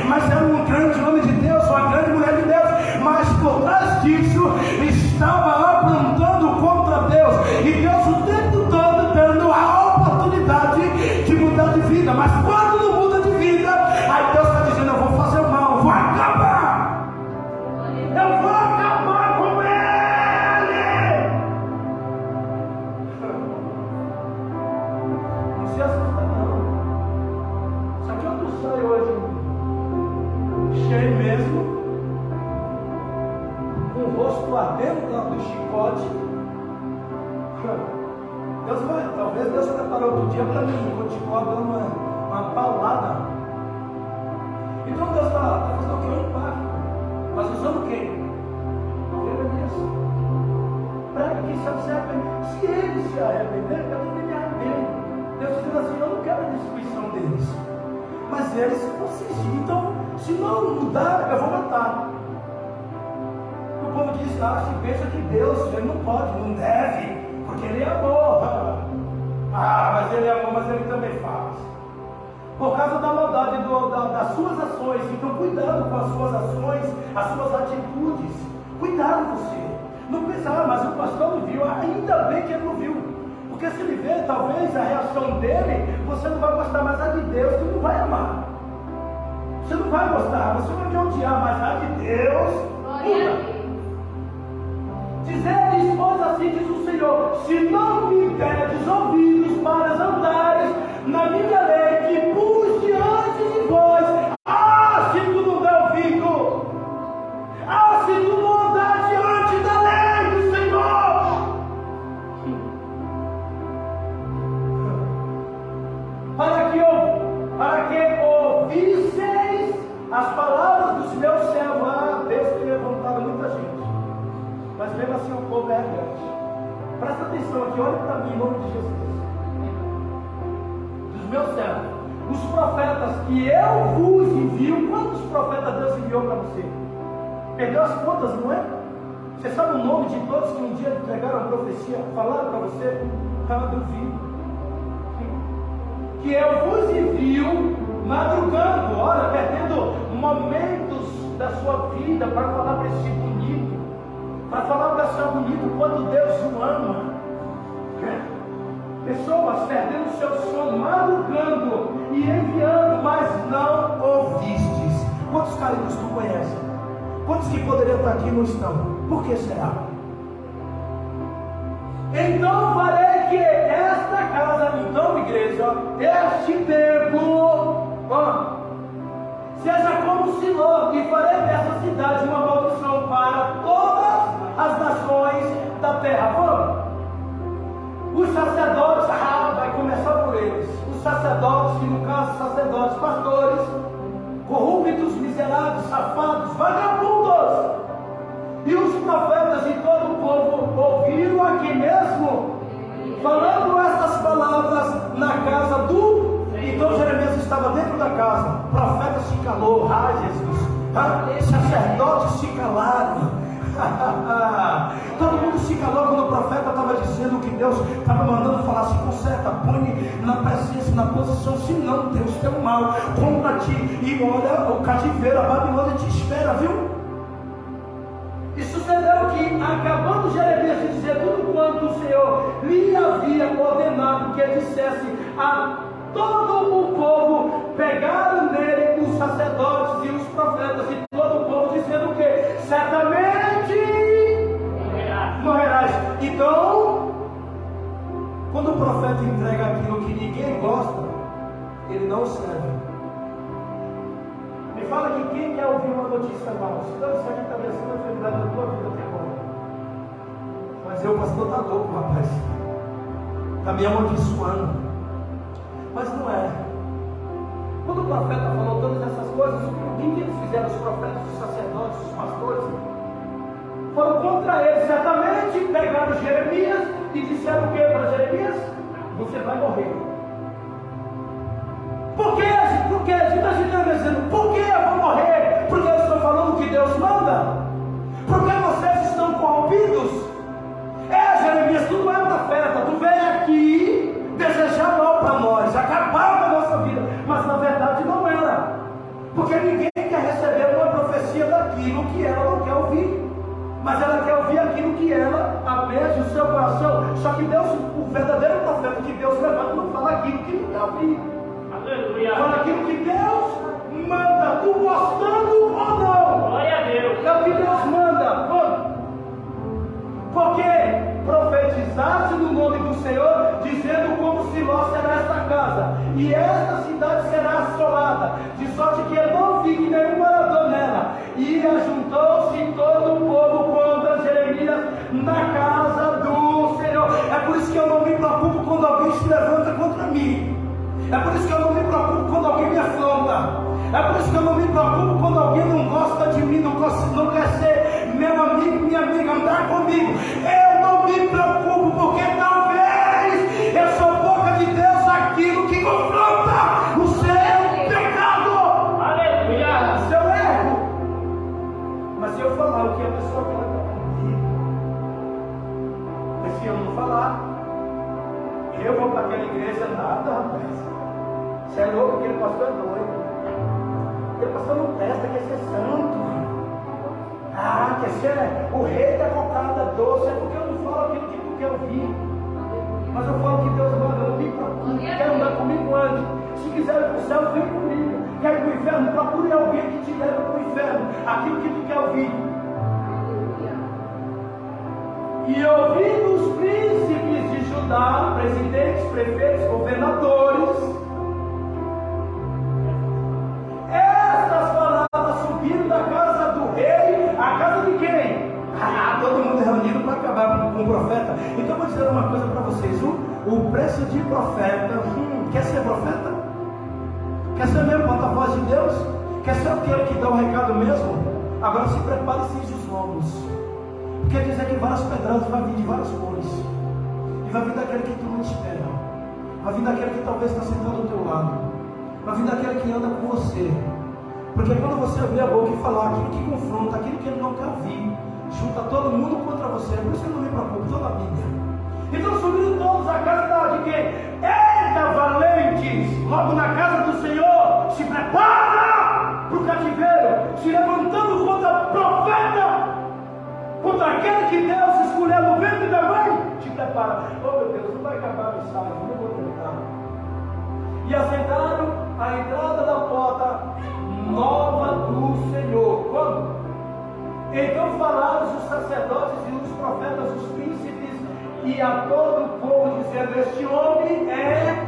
[SPEAKER 1] mas era um grande homem de Deus, uma grande mulher de Deus, mas por trás disso estava lá plantando contra Deus, e Deus o tempo todo dando a oportunidade de mudar de vida, mas quando não muda de vida, aí Deus está dizendo: eu vou fazer o mal, eu vou acabar, eu vou acabar com ele. Não se assusta não. Sabe onde eu saio hoje? Cheio mesmo, com o rosto ardendo lá do chicote. Deus vai, talvez Deus preparou outro dia para mim, continuar dando uma paulada. Então Deus está fazendo o que? Um impacto. Mas usando quem? Jeremias. Para que se arrepender. Se ele se arrepender, eu também me arrependo. Deus dizendo assim: eu não quero a destruição deles, mas eles persistem. Então, se não mudar, eu vou matar. O povo diz: se pensa que Deus, ele não pode, não deve, porque ele é amor. Mas ele é amor, mas ele também faz. Por causa da maldade das suas ações. Então cuidado com as suas ações, as suas atitudes. Cuidado você. Não pensa: mas o pastor não viu. Ainda bem que ele não viu. Porque se ele ver, talvez a reação dele, você não vai gostar, mas a de Deus tu não vai amar. Você não vai gostar, você vai me odiar, mas a de Deus muda. Dizer-lhes, pois assim diz o Senhor: se não me deres ouvidos para andares na minha lei que pus diante de vós, se tu não der ouvido, se tu não andar diante da lei do Senhor, para que ouvisseis as palavras dos meus servos. Deus tem levantado muita gente, mas mesmo assim o povo é arrogante. Presta atenção aqui, olha para mim em nome de Jesus. Dos meus servos, os profetas que eu vos envio. Quantos profetas Deus enviou para você? Perdeu as contas, não é? Você sabe o nome de todos que um dia entregaram a profecia, falaram para você? Duvido. Que eu vos envio madrugando, olha, perdendo momentos da sua vida para falar para esse bonito, para falar para ser bonito quando Deus o ama. Pessoas perdendo seu sono, madrugando e enviando, mas não ouvistes. Quantos caídos tu conhece? Quantos que poderiam estar aqui não estão? Por que será? Então farei que esta casa, então igreja, este templo, seja como Siló, e farei dessa cidade uma maldição para todas as nações da terra. Os sacerdotes, vai começar por eles. Os sacerdotes, que no caso sacerdotes, pastores, corruptos, miseráveis, safados, vagabundos, e os profetas e todo o povo ouviram aqui mesmo, falando essas palavras na casa do... Então Jeremias estava dentro da casa, o profeta se calou, Jesus, sacerdotes se calaram. Todo mundo se calou quando o profeta estava dizendo que Deus estava mandando falar: se conserta, põe na presença, na posição, senão Deus tem um mal contra ti, e olha, o cativeiro, a Babilônia te espera, viu? E sucedeu que, acabando Jeremias de dizer tudo quanto o Senhor lhe havia ordenado que ele dissesse a todo o povo, pegaram nele os sacerdotes e os profetas e todo o povo, dizendo que certamente morrerás. Então, quando o profeta entrega aquilo que ninguém gosta, ele não serve. Me fala que quem quer ouvir uma notícia mal? Se não, isso aqui está sendo a enfermidade da tua vida até agora. Mas o pastor está louco, rapaz. Está me amaldiçoando. Mas não é. Quando o profeta falou todas essas coisas, o que eles fizeram, os profetas, os sacerdotes, os pastores? Foram contra ele, certamente pegaram Jeremias e disseram o que para Jeremias? Você vai morrer. Por quê? Por quê? Dizendo, por que eu vou morrer? Porque eu estou falando o que Deus manda? Porque vocês estão corrompidos? Jeremias, tu não é profeta, tu vem aqui desejar mal para nós, acabar com a nossa vida, mas na verdade não era, porque ninguém oração. Só que Deus, o verdadeiro profeta que Deus levanta, não fala aquilo que não quer ouvir.
[SPEAKER 3] Aleluia.
[SPEAKER 1] Fala aquilo que Deus manda, tu gostando ou não.
[SPEAKER 3] Glória a Deus.
[SPEAKER 1] É o que Deus manda. Porque profetizaste no nome do Senhor, dizendo como Siló será esta casa, e esta cidade será assolada, de sorte que não fique nenhum morador nela. E ajuntou-se todo o povo contra Jeremias na casa do Senhor. É por isso que eu não me preocupo quando alguém se levanta contra mim. É por isso que eu não me preocupo quando alguém me afronta. É por isso que eu não me preocupo quando alguém não gosta de mim, não quer ser meu amigo, minha amiga, andar comigo. Eu não me preocupo, porque talvez eu sou boca de Deus, aquilo que confronta o seu pecado.
[SPEAKER 3] Aleluia.
[SPEAKER 1] Seu erro. Mas se eu falar o que a pessoa quer ouvir, mas se eu não falar, eu vou para aquela igreja, nada, rapaz. Você é louco, aquele pastor é doido. Aquele pastor não presta, quer ser santo. Quer ser o rei da cocada doce. É porque eu não falo aquilo que tu quer ouvir. Mas eu falo que Deus manda, eu não me procure. Quer andar comigo, ande. Se quiser ir para o céu, vem comigo. Quer ir para o inferno, procure alguém que te leve para o inferno. Aquilo que tu quer ouvir. E ouvindo os príncipes de Judá, presidentes, prefeitos, governadores, estas palavras subiram da casa do rei. A casa de quem? Todo mundo reunido para acabar com o profeta. Então eu vou dizer uma coisa para vocês. O preço de profeta, quer ser profeta? Quer ser mesmo porta-voz de Deus? Quer ser aquele que dá o recado mesmo? Agora se prepare e cinge os lombos. Quer dizer que várias pedradas vai vir de várias cores. E vai vir daquele que tu não espera. Vai vir daquele que talvez está sentado ao teu lado. Vai vir daquele que anda com você. Porque quando você abrir a boca e falar aquilo que confronta, aquilo que ele não quer ouvir, junta todo mundo contra você. Por isso que eu não me preocupo, estou na Bíblia. Então subiram todos à casa de quem? Eita, valentes! Logo na casa do Senhor, se prepara para o cativeiro, se levantando contra o profeta, contra aquele que Deus escolheu no ventre da mãe. Te prepara. Oh meu Deus, não vai acabar a mensagem, não vou terminar. E assentaram à entrada da porta nova do Senhor. Quando? Então falaram os sacerdotes e os profetas, os príncipes, e a todo o povo, dizendo: este homem é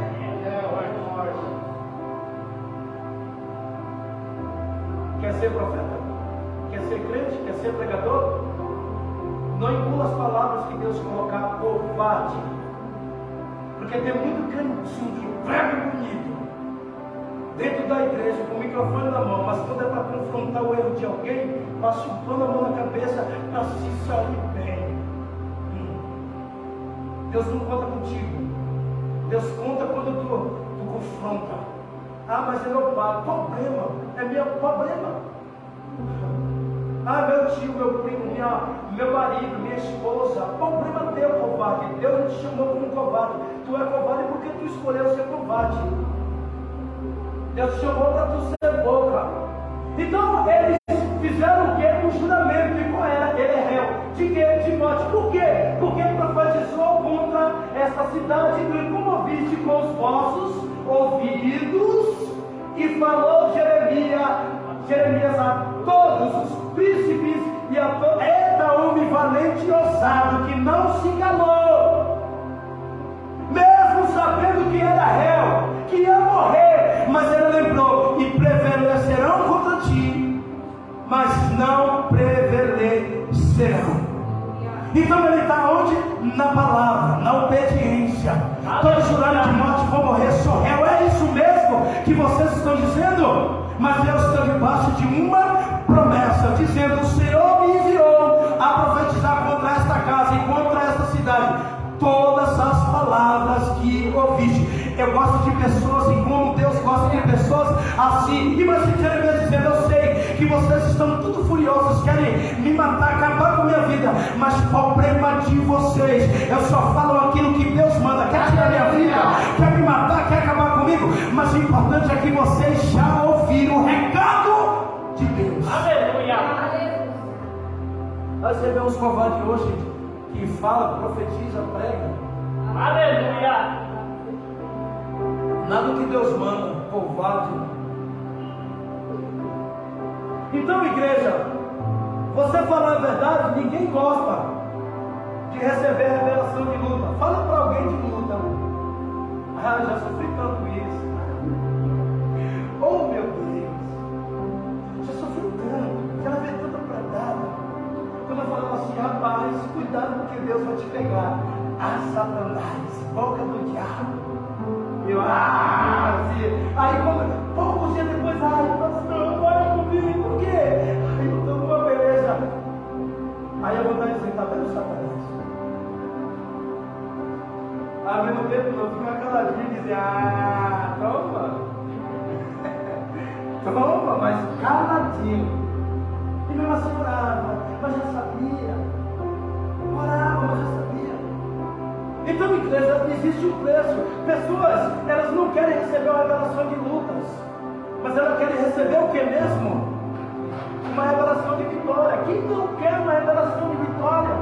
[SPEAKER 1] quer ser profeta? Quer ser crente? Quer ser pregador? Não engula as palavras que Deus colocar, covarde. Porque tem muito crentinho que prega bonito dentro da igreja, com o microfone na mão, mas quando é para confrontar o erro de alguém, passa o pano a mão na cabeça para se sair bem. Deus não conta contigo. Deus conta quando tu confronta. Mas é meu pai. Problema. É meu problema. Meu tio, meu primo, meu marido, minha esposa. Problema teu, covarde. Deus não te chamou como covarde. Tu é covarde porque tu escolheu ser covarde. Deus te chamou para tu ser boca. Então eles fizeram o que? Um juramento. E qual era? Ele é réu. De quê? De morte. Por quê? Porque ele profetizou contra essa cidade. E como ouviste com os vossos ouvidos, e falou Jeremias a todos os príncipes e a todos. Eita, homem valente e ousado, que não se enganou, mesmo sabendo que era réu, que ia morrer, mas ele lembrou: e prevalecerão contra ti, mas não prevalecerão. Então ele está onde? Na palavra, na obediência. Todos jurando de morte vão morrer, sou réu. É isso mesmo que vocês estão dizendo? Mas Deus está debaixo de uma promessa, dizendo: o Senhor me enviou a profetizar contra esta casa e contra esta cidade todas as palavras que ouviste. Eu gosto de pessoas, e como Deus gosta de pessoas assim. Imagine Jeremias dizendo: eu sei que vocês estão tudo furiosos, querem me matar, acabar com a minha vida, mas problema de vocês, eu só falo aquilo que Deus manda. Quer tirar minha vida, quer me matar, quer acabar comigo, mas o importante é que vocês já ouviram o recado de Deus.
[SPEAKER 3] Aleluia.
[SPEAKER 1] Nós recebemos covarde hoje, que fala, profetiza, prega.
[SPEAKER 3] Aleluia.
[SPEAKER 1] Nada que Deus manda, covarde. Então, igreja, você falar a verdade, ninguém gosta de receber a revelação de luta. Fala para alguém de luta. Ah, já sofri tanto isso. Oh, meu Deus. Já sofri tanto. Já levei tanta predada. Quando eu falava assim, rapaz, cuidado porque Deus vai te pegar. Ah, Satanás, boca do diabo. Eu, assim. Aí, poucos dias depois, pastor, olha comigo, por quê? Aí eu estou numa beleza. Aí eu vou dar dizer, tá vendo, Satanás? Ao mesmo tempo, não fica caladinho e dizer, toma. Toma, mas caladinho. E mesmo assim orava, mas já sabia. Orava, mas já sabia. Então, igreja, existe um preço. Pessoas, elas não querem receber uma revelação de lutas, mas elas querem receber o que mesmo? Uma revelação de vitória. Quem não quer uma revelação de vitória?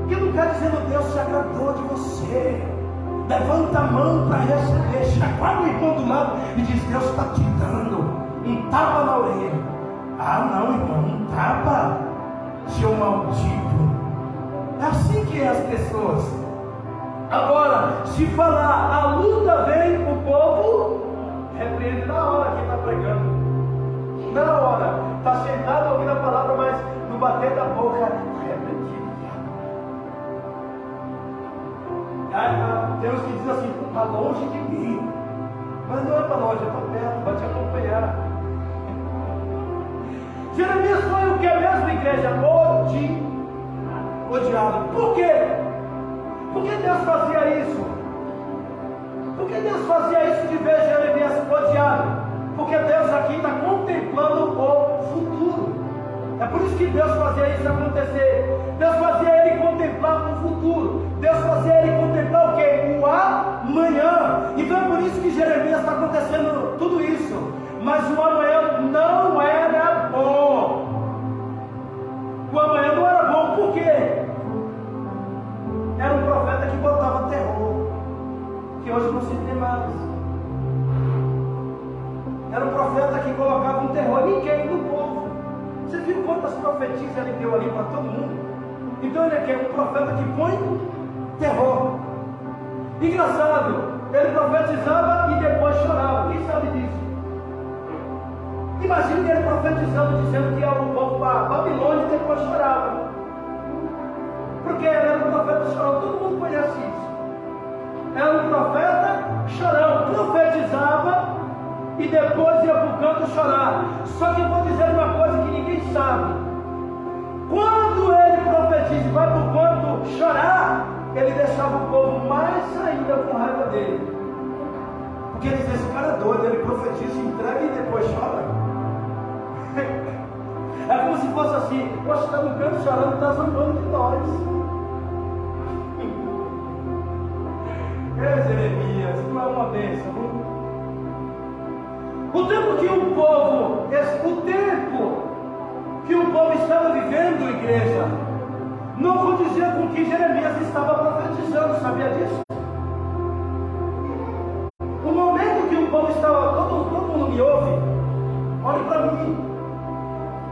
[SPEAKER 1] Quem não quer dizendo, Deus se agradou de você? Levanta a mão para receber, chacoalha o irmão do lado e diz, Deus está te dando um tapa na orelha. Não, irmão, um tapa, seu maldito. É assim que é as pessoas. Agora, se falar, a luta vem, o povo repreende na hora que está pregando. Na hora, está sentado ouvindo a palavra, mas no bater da boca, repreendido. Deus que diz assim, está longe de mim. Mas não é para longe, eu estou perto, vai te acompanhar. Jeremias foi o que é mesmo, igreja? Odiado. Por quê? Por que Deus fazia isso? Por que Deus fazia isso de ver Jeremias odiado? Porque Deus aqui está contemplando o futuro. É por isso que Deus fazia isso acontecer. Deus fazia ele contemplar o futuro. Deus fazia ele contemplar o quê? O amanhã. Então é por isso que Jeremias está acontecendo tudo isso. Mas o amanhã não era bom. O amanhã não era bom. Por quê? Era um profeta que botava terror, que hoje não se tem mais. Era um profeta que colocava um terror em quem? No povo. Você viu quantas profecias ele deu ali para todo mundo? Então ele é quem? Um profeta que põe terror. Engraçado, ele profetizava e depois chorava. Quem sabe disso? Imagine ele profetizando, dizendo que ia o povo para Babilônia e depois chorava. Porque ele era um profeta chorão, todo mundo conhece isso. Era um profeta chorão, profetizava e depois ia para o canto chorar. Só que eu vou dizer uma coisa que ninguém sabe. Quando ele profetiza e vai para o canto chorar, ele deixava o povo mais ainda com raiva dele. Porque ele dizia, esse cara é doido, ele profetiza, entrega e depois chora. É como se fosse assim, poxa, está no canto chorando, está zombando de nós. Jeremias, não é uma bênção. O tempo que o povo estava vivendo, igreja, não condizia com o que Jeremias estava profetizando, sabia disso? O momento que o povo estava, todo mundo me ouve, olhe para mim.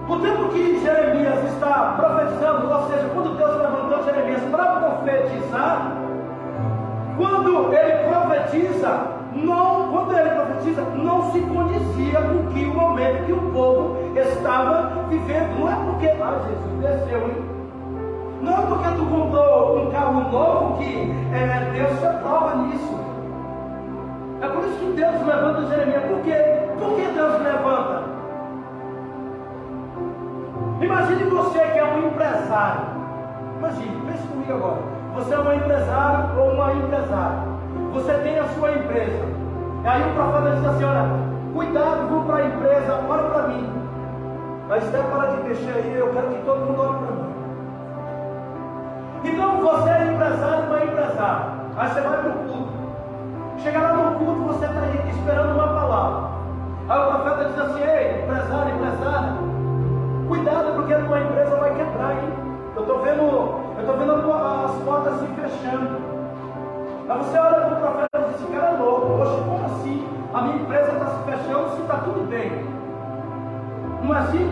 [SPEAKER 1] O tempo que Jeremias está profetizando, ou seja, quando Deus levantou Jeremias para profetizar, quando ele profetiza, não se condizia com que o momento que o povo estava vivendo. Não é porque, Jesus desceu, hein? Não é porque tu comprou um carro novo que Deus se aprova nisso. É por isso que Deus levanta Jeremias. Por quê? Por que Deus levanta? Imagine você que é um empresário. Imagine, pense comigo agora. Você é um empresário ou uma empresária. Você tem a sua empresa. Aí o profeta diz assim, olha, cuidado, vou para a empresa, olha para mim. Aí você para de mexer aí, eu quero que todo mundo olhe para mim. Então você é empresário ou uma empresária. Aí você vai para o culto. Chega lá no culto, você está aí esperando uma palavra. Aí o profeta diz assim, ei, empresário, empresária, cuidado porque a tua empresa vai quebrar, hein? Eu estou vendo as portas se fechando. Aí você olha para o profeta e diz: esse cara é louco. Poxa, como assim? A minha empresa está se fechando se está tudo bem. Não é assim?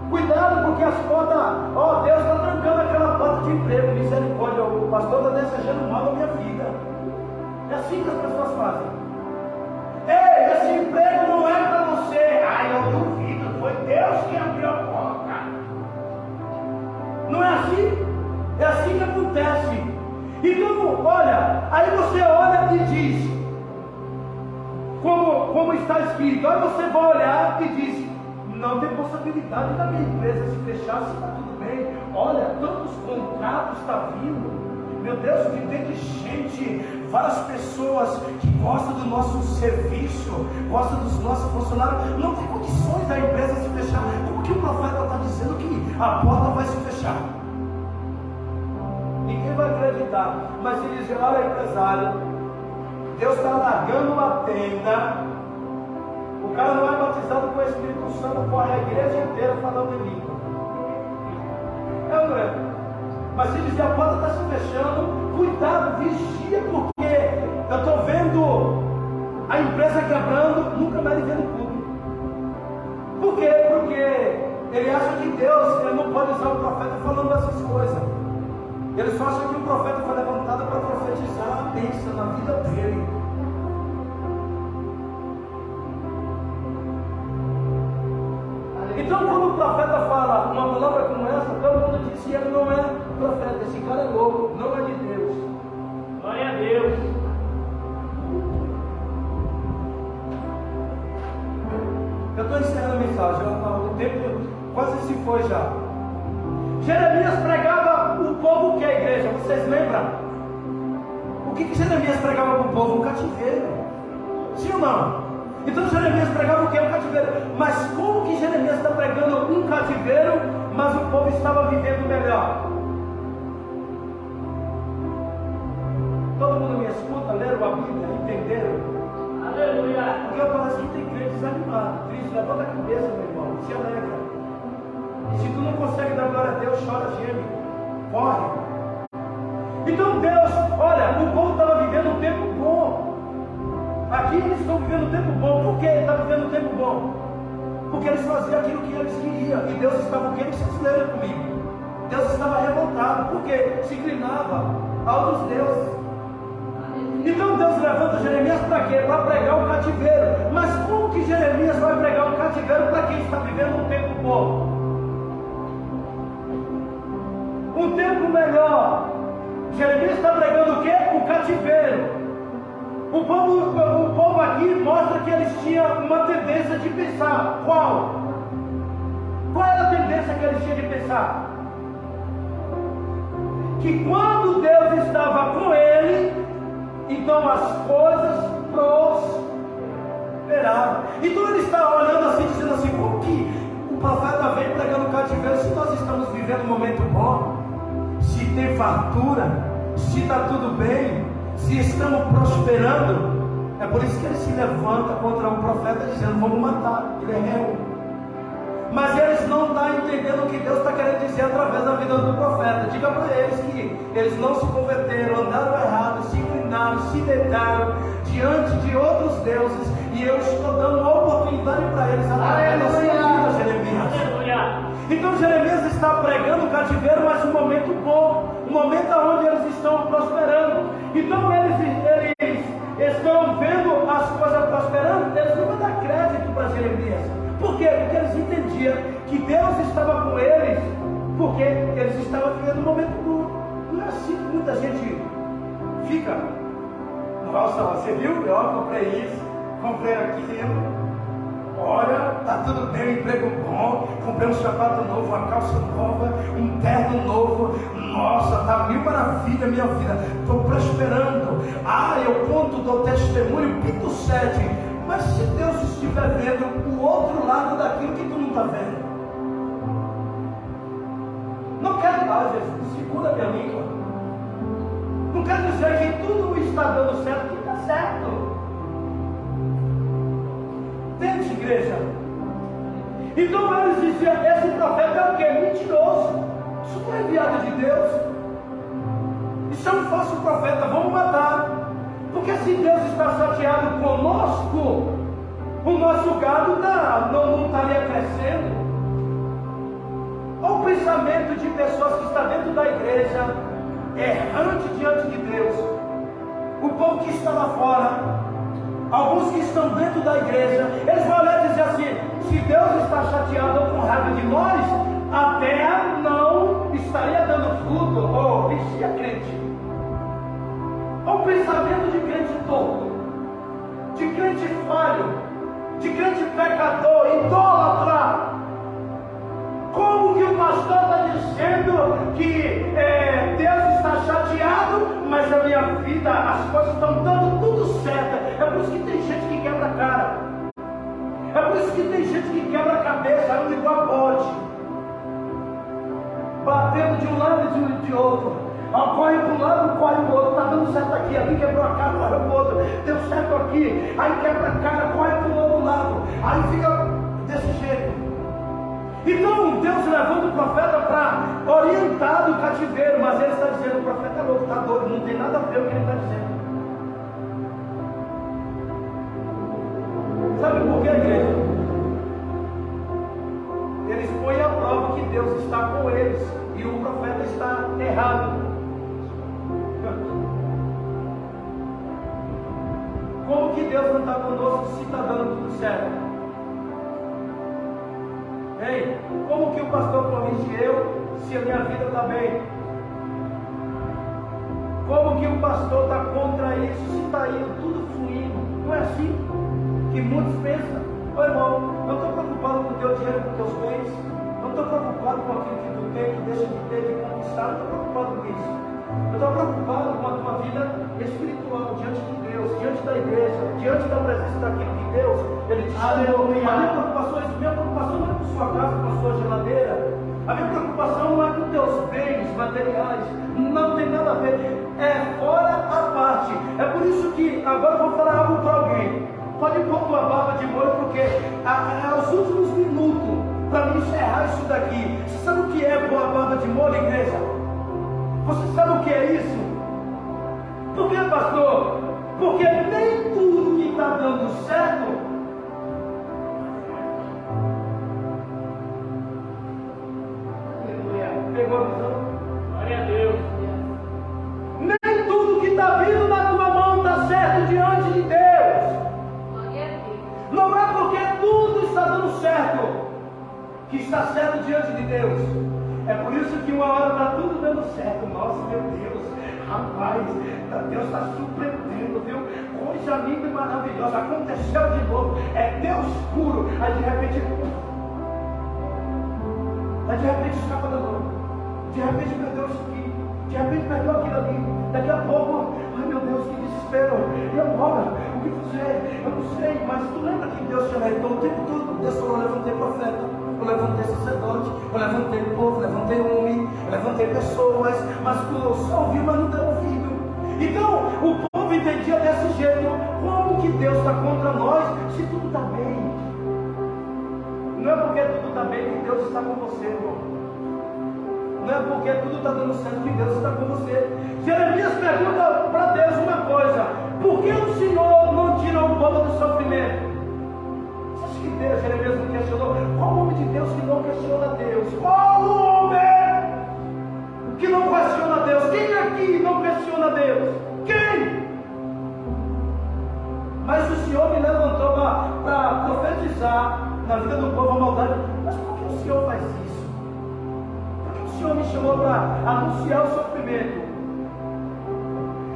[SPEAKER 1] Cuidado, porque as portas, Deus está trancando aquela porta de emprego. Misericórdia, o pastor está desejando mal na minha vida. É assim que as pessoas fazem. Ei, esse emprego não é para você. Ai, eu duvido, foi Deus que abriu a porta. Não é assim? É assim que acontece. Então, olha, aí você olha e diz, como está escrito, aí você vai olhar e diz: não tem possibilidade da minha empresa se fechar se está tudo bem. Olha, tantos contratos estão vindo. Meu Deus, que tem de gente, várias pessoas que gostam do nosso serviço, gostam dos nossos funcionários. Não tem condições da empresa se fechar. Como que o profeta está dizendo que a porta vai se fechar? Ninguém vai acreditar. Mas se dizer: olha, empresário, Deus está largando uma tenda. O cara não é batizado com o Espírito Santo, corre a igreja inteira falando em língua. É, não é? Mas se dizer: a porta está se fechando, cuidado, vigia, porque eu estou vendo a empresa quebrando, nunca mais ele vê no público. Por quê? Porque ele acha que Deus, ele não pode usar o profeta falando essas coisas. Ele só acha que o profeta foi levantado para profetizar a bênção na vida dele. Então, quando o profeta fala uma palavra como essa, todo mundo diz que ele não é profeta, esse cara é louco, não é de Deus.
[SPEAKER 3] Glória a Deus.
[SPEAKER 1] Eu estou encerrando a mensagem, o tempo quase se foi já. Jeremias pregava o povo que é a igreja, vocês lembram? O que Jeremias pregava para o povo? Um cativeiro. Sim ou não? Então Jeremias pregava o que é um cativeiro. Mas como que Jeremias está pregando um cativeiro, mas o povo estava vivendo melhor? Todo mundo me escuta, leram a Bíblia, entenderam?
[SPEAKER 3] Aleluia.
[SPEAKER 1] Porque parece que tem crente desanimado, triste, levanta a cabeça, meu irmão, se alegra. E se tu não consegue dar glória a Deus, chora, geme, corre. Então Deus, olha, o povo estava vivendo um tempo bom. Aqui eles estão vivendo um tempo bom. Por que está vivendo um tempo bom? Porque eles faziam aquilo que eles queriam. E Deus estava o que vocês leram comigo? Deus estava revoltado, porque se inclinava a outros deuses. Então Deus levanta Jeremias para quê? Para pregar o cativeiro. Mas como que Jeremias vai pregar o cativeiro para quem está vivendo um tempo bom? Um tempo melhor. Jeremias está pregando o quê? O cativeiro. O povo aqui mostra que eles tinham uma tendência de pensar. Qual? Qual era a tendência que eles tinham de pensar? Que quando Deus estava com ele, então as coisas prosperavam. Então ele está olhando assim, dizendo assim: como que o profeta vem pregando o cativeiro se nós estamos vivendo um momento bom? Se tem fartura, se está tudo bem, se estamos prosperando. É por isso que ele se levanta contra o profeta dizendo: vamos matar, ele é réu. Mas eles não estão entendendo o que Deus está querendo dizer através da vida do profeta. Diga para eles que eles não se converteram, andaram errado, se inclinaram, se deitaram diante de outros deuses, e eu estou dando uma oportunidade para eles através da sua vida, Jeremias.
[SPEAKER 3] Aleluia.
[SPEAKER 1] Então Jeremias está pregando o cativeiro, mas um momento bom, um momento onde eles estão prosperando. Então eles estão vendo as coisas prosperando, eles não vão dar crédito para Jeremias. Por quê? Porque eles entendiam que Deus estava com eles, porque eles estavam vivendo um momento bom. Não é assim que muita gente fica: nossa, você viu? Eu comprei isso, comprei aquilo. Olha, está tudo bem, emprego bom, comprei um sapato novo, uma calça nova, um terno novo. Nossa, está mil maravilha minha vida, estou prosperando. Eu conto, dou testemunho, pinto 7. Mas se Deus estiver vendo o outro lado daquilo que tu não está vendo, não quero mais, Jesus, segura minha língua. Não quer dizer que tudo está dando certo, que está certo. Entende, igreja? Então eles diziam: esse profeta é o quê? Mentiroso. Isso não é enviado de Deus. Isso é um falso profeta, vamos matar. Porque se Deus está chateado conosco, o nosso gado não estaria crescendo. Olha o pensamento de pessoas que estão dentro da igreja, errante diante de Deus. O povo que está lá fora, alguns que estão dentro da igreja, eles vão olhar e dizer assim: se Deus está chateado ou com raiva de nós, a terra não estaria dando fruto. Oh, vigia crente. Olha o pensamento de crente torto, de crente falho, de crente pecador, idólatra. Como que o pastor está dizendo que Deus está chateado, mas a minha vida, as coisas estão dando tudo certo? É por isso que tem gente que quebra a cara. É por isso que tem gente que quebra a cabeça, anda igual bote, batendo de um lado e de outro. Corre para um lado, corre para o outro. Está dando certo aqui, ali quebrou a cara, corre para o outro. Deu certo aqui, aí quebra a cara, corre para o outro lado. Aí fica desse jeito. Então Deus levanta o profeta para orientar do cativeiro, mas ele está dizendo: o profeta é louco, está doido, não tem nada a ver com o que ele está dizendo. Sabe por quê, igreja? Eles põem a prova que Deus está com eles e o profeta está errado. Como que Deus não está conosco se está dando tudo certo? Ei, como que o pastor corrige eu se a minha vida está bem? Como que o pastor está contra isso se está indo tudo fluindo? Não é assim que muitos pensam. Ô irmão, não estou preocupado com o teu dinheiro, com os teus bens. Não estou preocupado com aquilo que tu tem, que deixa de ter, de conquistar. Não estou preocupado com isso. Eu estou preocupado com a tua vida espiritual diante de Deus, diante da igreja, diante da presença daquilo que Deus Ele te chamou. A minha preocupação não é com sua casa, com a sua geladeira. A minha preocupação não é com teus bens materiais. Não tem nada a ver. É fora a parte. É por isso que agora eu vou falar algo para alguém. Pode pôr tua barba de molho, porque é os últimos minutos para me encerrar isso daqui. Você sabe o que é pôr a barba de molho, igreja? Você sabe o que é isso? Por que, pastor? Porque nem tudo que está dando certo pegou a visão?
[SPEAKER 3] Glória a Deus.
[SPEAKER 1] Nem tudo que está vindo na tua mão está certo diante de Deus. Não é porque tudo está dando certo que está certo diante de Deus. É por isso que uma hora está tudo dando certo. Nossa, meu Deus, rapaz, Deus está surpreendendo, viu? Coisa linda e maravilhosa. Aconteceu de novo. É Deus puro. Aí de repente escapa da mão. De repente perdeu isso aqui. De repente perdeu aquilo ali. Daqui a pouco, ai meu Deus, que desespero. E agora? O que fazer? Eu não sei. Mas tu lembra que Deus te alertou o tempo todo? Deus falou: eu levantei profeta, eu levantei sacerdote, eu levantei povo, eu levantei homem, eu levantei pessoas. Mas tu só ouviu, mas não deu ouvido. Então, o povo entendia desse jeito. Como que Deus está contra nós se tudo está bem? Não é porque tudo está bem que Deus está com você, irmão. Não é porque tudo está dando certo que Deus está com você. Jeremias pergunta para Deus uma coisa: por que o Senhor não tira o povo do sofrimento? Você acha que Deus, Jeremias não questionou? Qual o homem de Deus que não questiona Deus? Qual o homem que não questiona Deus? Quem aqui não questiona Deus? Quem? Mas o Senhor me levantou para profetizar na vida do povo a maldade. Mas por que o Senhor faz isso? O Senhor me chamou para anunciar o sofrimento.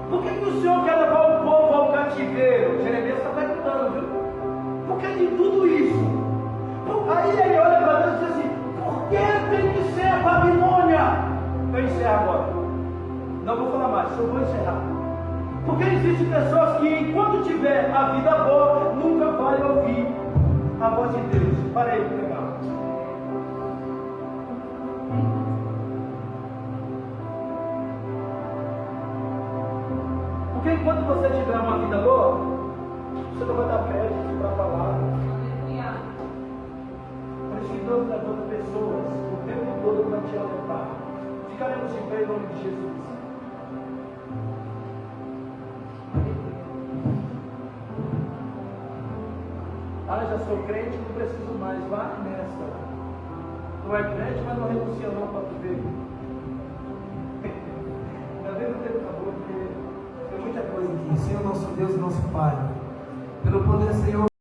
[SPEAKER 1] Por que o Senhor quer levar o povo ao cativeiro? Jeremias está perguntando, viu? Por que de tudo isso? Aí ele olha para Deus e diz assim: por que tem que ser a Babilônia? Eu encerro agora. Não vou falar mais, eu vou encerrar. Porque existem pessoas que, enquanto tiver a vida boa, nunca vai ouvir a voz de Deus. Parei de pregar. Porque enquanto você tiver uma vida boa, você não vai dar crédito para falar. Por isso que Deus levanta pessoas o tempo todo para te alertar. Ficaremos de pé em nome de Jesus. já sou crente, não preciso mais. Vai nessa. Tu é crente, mas não renuncia não para tu ver. Ainda bem que o tempo acabou, porque tem muita coisa aqui. Senhor nosso Deus e nosso Pai, pelo poder, Senhor.